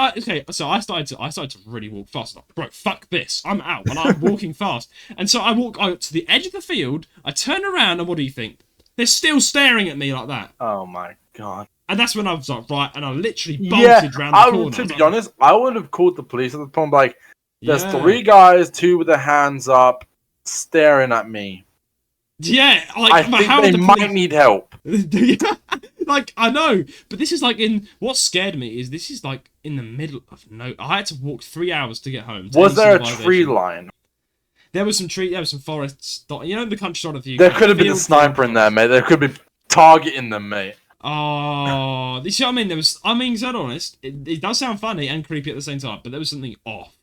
so I started to really walk fast. Like, bro, fuck this. I'm out. And I'm walking fast. And so I walk out to the edge of the field. I turn around, and what do you think? They're still staring at me like that. Oh my god. And that's when I was like, right, and I literally bolted round the corner. To be honest, I would have called the police at the point, like, there's 3 guys, 2 with their hands up, staring at me. Yeah, like, I think they might need help. Like, I know, but this is like what scared me is this is like in the middle of I had to walk 3 hours to get home. Was there a tree line? There was some forests. You know, the countryside of the UK. There could have been a sniper in there, mate. There could be targeting them, mate. Oh, you see what I mean? To be honest, it does sound funny and creepy at the same time, but there was something off.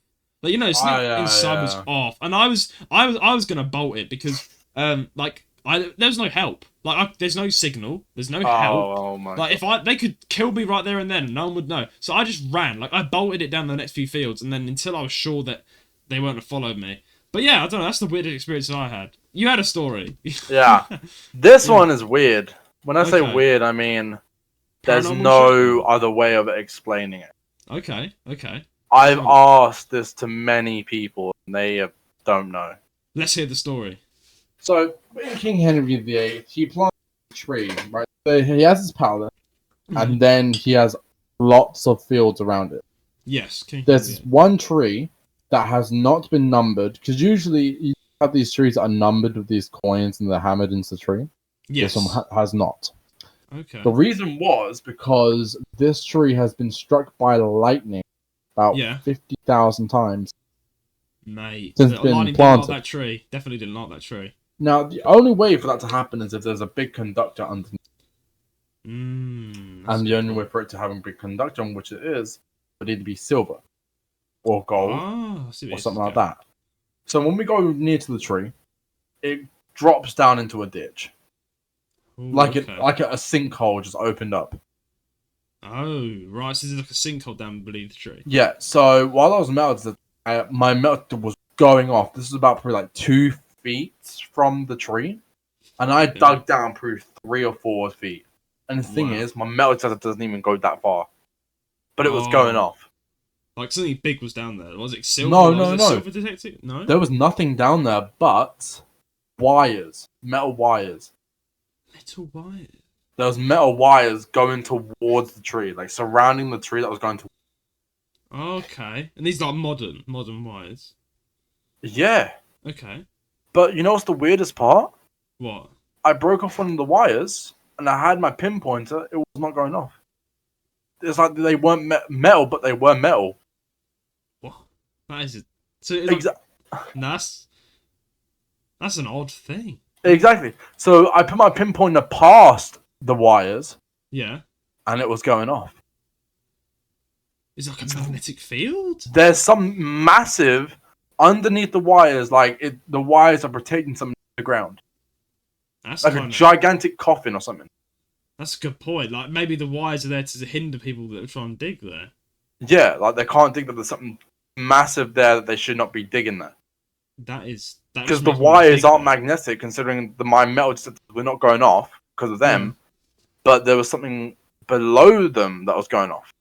Like, you know, something inside was off, and I was gonna bolt it because there's no help. Like, there's no signal. There's no help. Oh my! Like, they could kill me right there and then, and no one would know. So I just ran. Like, I bolted it down the next few fields, and then until I was sure that they weren't to follow me. But yeah, I don't know. That's the weirdest experience I had. You had a story. Yeah. This one is weird. When I say weird, I mean there's no other way of explaining it. Okay. I've asked this to many people, and they don't know. Let's hear the story. So, in King Henry VIII, he planted a tree, right? So he has his palace, and then he has lots of fields around it. Yes. There's one tree that has not been numbered, because usually you have these trees that are numbered with these coins and they're hammered into the tree. Yes. This one has not. Okay. The reason was because this tree has been struck by lightning about 50,000 times. Mate, since it's been planted. planted. Didn't like that tree. Definitely didn't like that tree. Now, the only way for that to happen is if there's a big conductor underneath. And the only way for it to have a big conductor, which it is, would either be silver or gold or something like that. So when we go near to the tree, it drops down into a ditch. Ooh, like a sinkhole just opened up. Oh, right. So there's like a sinkhole down beneath the tree. Yeah, so while I was melted, my melter was going off. This is about probably like 2 feet from the tree. And I dug down probably 3 or 4 feet. And the thing is, my metal detector doesn't even go that far. But it was going off. Like something big was down there. Was it silver? No. Silver detector? No? There was nothing down there, but wires, metal wires. Metal wire. There was metal wires going towards the tree, like surrounding the tree that was going to. Okay, and these are like modern wires. Yeah, Okay. but you know what's the weirdest part? What? I broke off one of the wires, and I had my pinpointer. It was not going off. It's like they weren't metal, but they were metal. What? That is it. So it's like, that's an odd thing. Exactly. So I put my pinpointer past the wires, Yeah. and it was going off. It's like a magnetic field. There's some massive underneath the wires, the wires are protecting something to the ground, That's like a gigantic coffin or something. That's a good point. Like maybe the wires are there to hinder people that are trying to dig there. Yeah, like they can't think that there's something massive there that they should not be digging there. That Because the wires aren't magnetic, considering my metal detectors were not going off because of them, but there was something below them that was going off.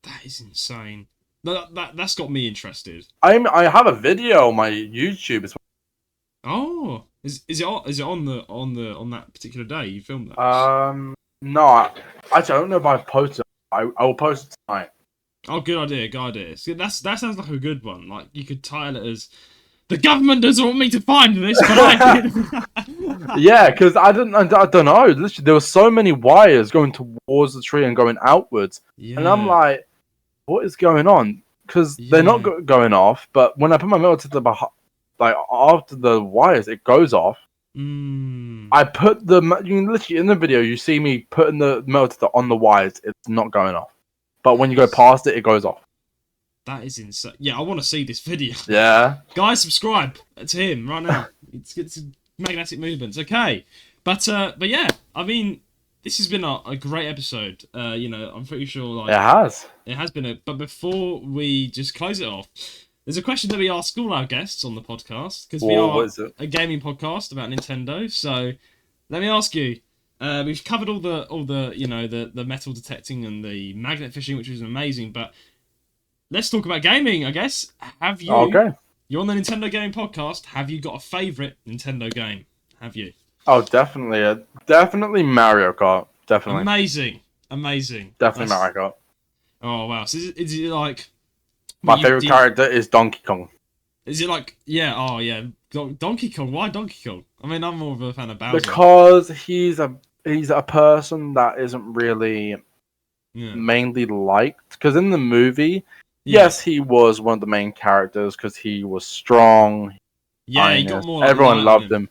That is insane. That's got me interested. I have a video on my YouTube as well. Oh, is it on that particular day you filmed that? No, actually I don't know if I've posted. I will post it tonight. Oh, good idea, good idea. See, that sounds like a good one. Like you could title it as "The government doesn't want me to find this, but I did." Yeah, because I don't know. Literally, there were so many wires going towards the tree and going outwards, and I'm like, "What is going on?" Because they're not going off. But when I put my metal to the after the wires, it goes off. I put literally in the video. You see me putting the metal on the wires. It's not going off. But when you go past it, it goes off. That is insane. Yeah, I want to see this video. Yeah. Guys, subscribe to him right now. It's magnetic movements. Okay. But yeah, I mean, this has been a great episode. I'm pretty sure it has been. But before we just close it off, there's a question that we ask all our guests on the podcast because we are a gaming podcast about Nintendo. So let me ask you. We've covered all the metal detecting and the magnet fishing, which was amazing. But let's talk about gaming, I guess. Have you? Okay. You're on the Nintendo Gaming Podcast. Have you got a favourite Nintendo game? Have you? Oh, definitely. Definitely Mario Kart. Definitely. Amazing. Definitely Mario Kart. Oh, wow. So is it like... My favourite character is Donkey Kong. Is it like... Yeah, oh, yeah. Donkey Kong. Why Donkey Kong? I mean, I'm more of a fan of Bowser. Because he's a person that isn't really mainly liked. Because in the movie... Yes, he was one of the main characters because he was strong. Yeah, he got more. Everyone loved him.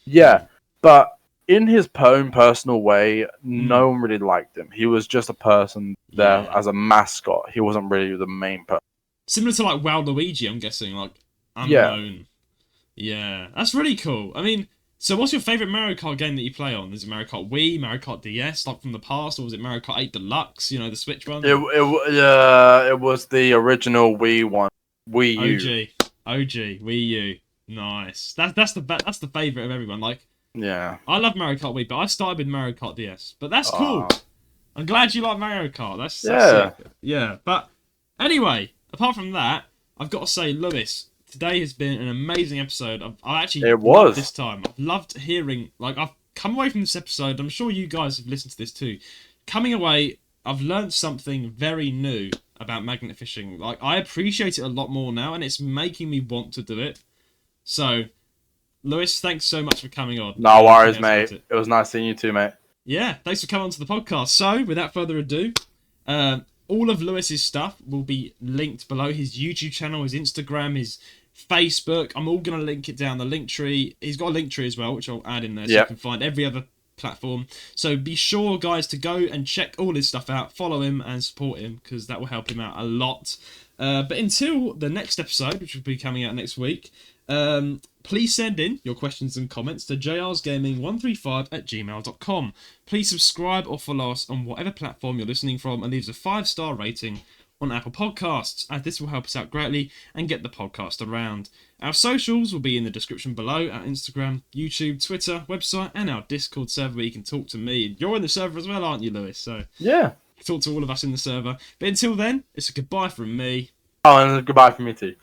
Yeah, but in his own personal way, no one really liked him. He was just a person there as a mascot. He wasn't really the main person. Similar to like Waluigi, I'm guessing, like unknown. Yeah, that's really cool. I mean, so what's your favourite Mario Kart game that you play on? Is it Mario Kart Wii, Mario Kart DS, like from the past, or was it Mario Kart 8 Deluxe, the Switch one? It was the original Wii one. Wii U. OG, Wii U. Nice. That's the favourite of everyone. Like, yeah. I love Mario Kart Wii, but I started with Mario Kart DS. But that's cool. I'm glad you like Mario Kart. That's sick. Yeah. But anyway, apart from that, I've got to say, Lewis, today has been an amazing episode. I actually loved this time. I've loved hearing, I've come away from this episode. I'm sure you guys have listened to this too. Coming away, I've learned something very new about magnet fishing. I appreciate it a lot more now, and it's making me want to do it. So, Lewis, thanks so much for coming on. No worries, mate. It was nice seeing you too, mate. Yeah, thanks for coming on to the podcast. So, without further ado, all of Lewis's stuff will be linked below. His YouTube channel, his Instagram, his Facebook. I'm all going to link it down the link tree. He's got a link tree as well, which I'll add in there so you can find every other platform. So be sure, guys, to go and check all his stuff out. Follow him and support him because that will help him out a lot. But until the next episode, which will be coming out next week, please send in your questions and comments to jrsgaming135@gmail.com. Please subscribe or follow us on whatever platform you're listening from and leave us a 5-star rating on Apple Podcasts, as this will help us out greatly and get the podcast around. Our socials will be in the description below: our Instagram, YouTube, Twitter, website, and our Discord server where you can talk to me. You're in the server as well, aren't you, Lewis? So yeah, talk to all of us in the server. But until then, it's a goodbye from me. Oh, and a goodbye from me too.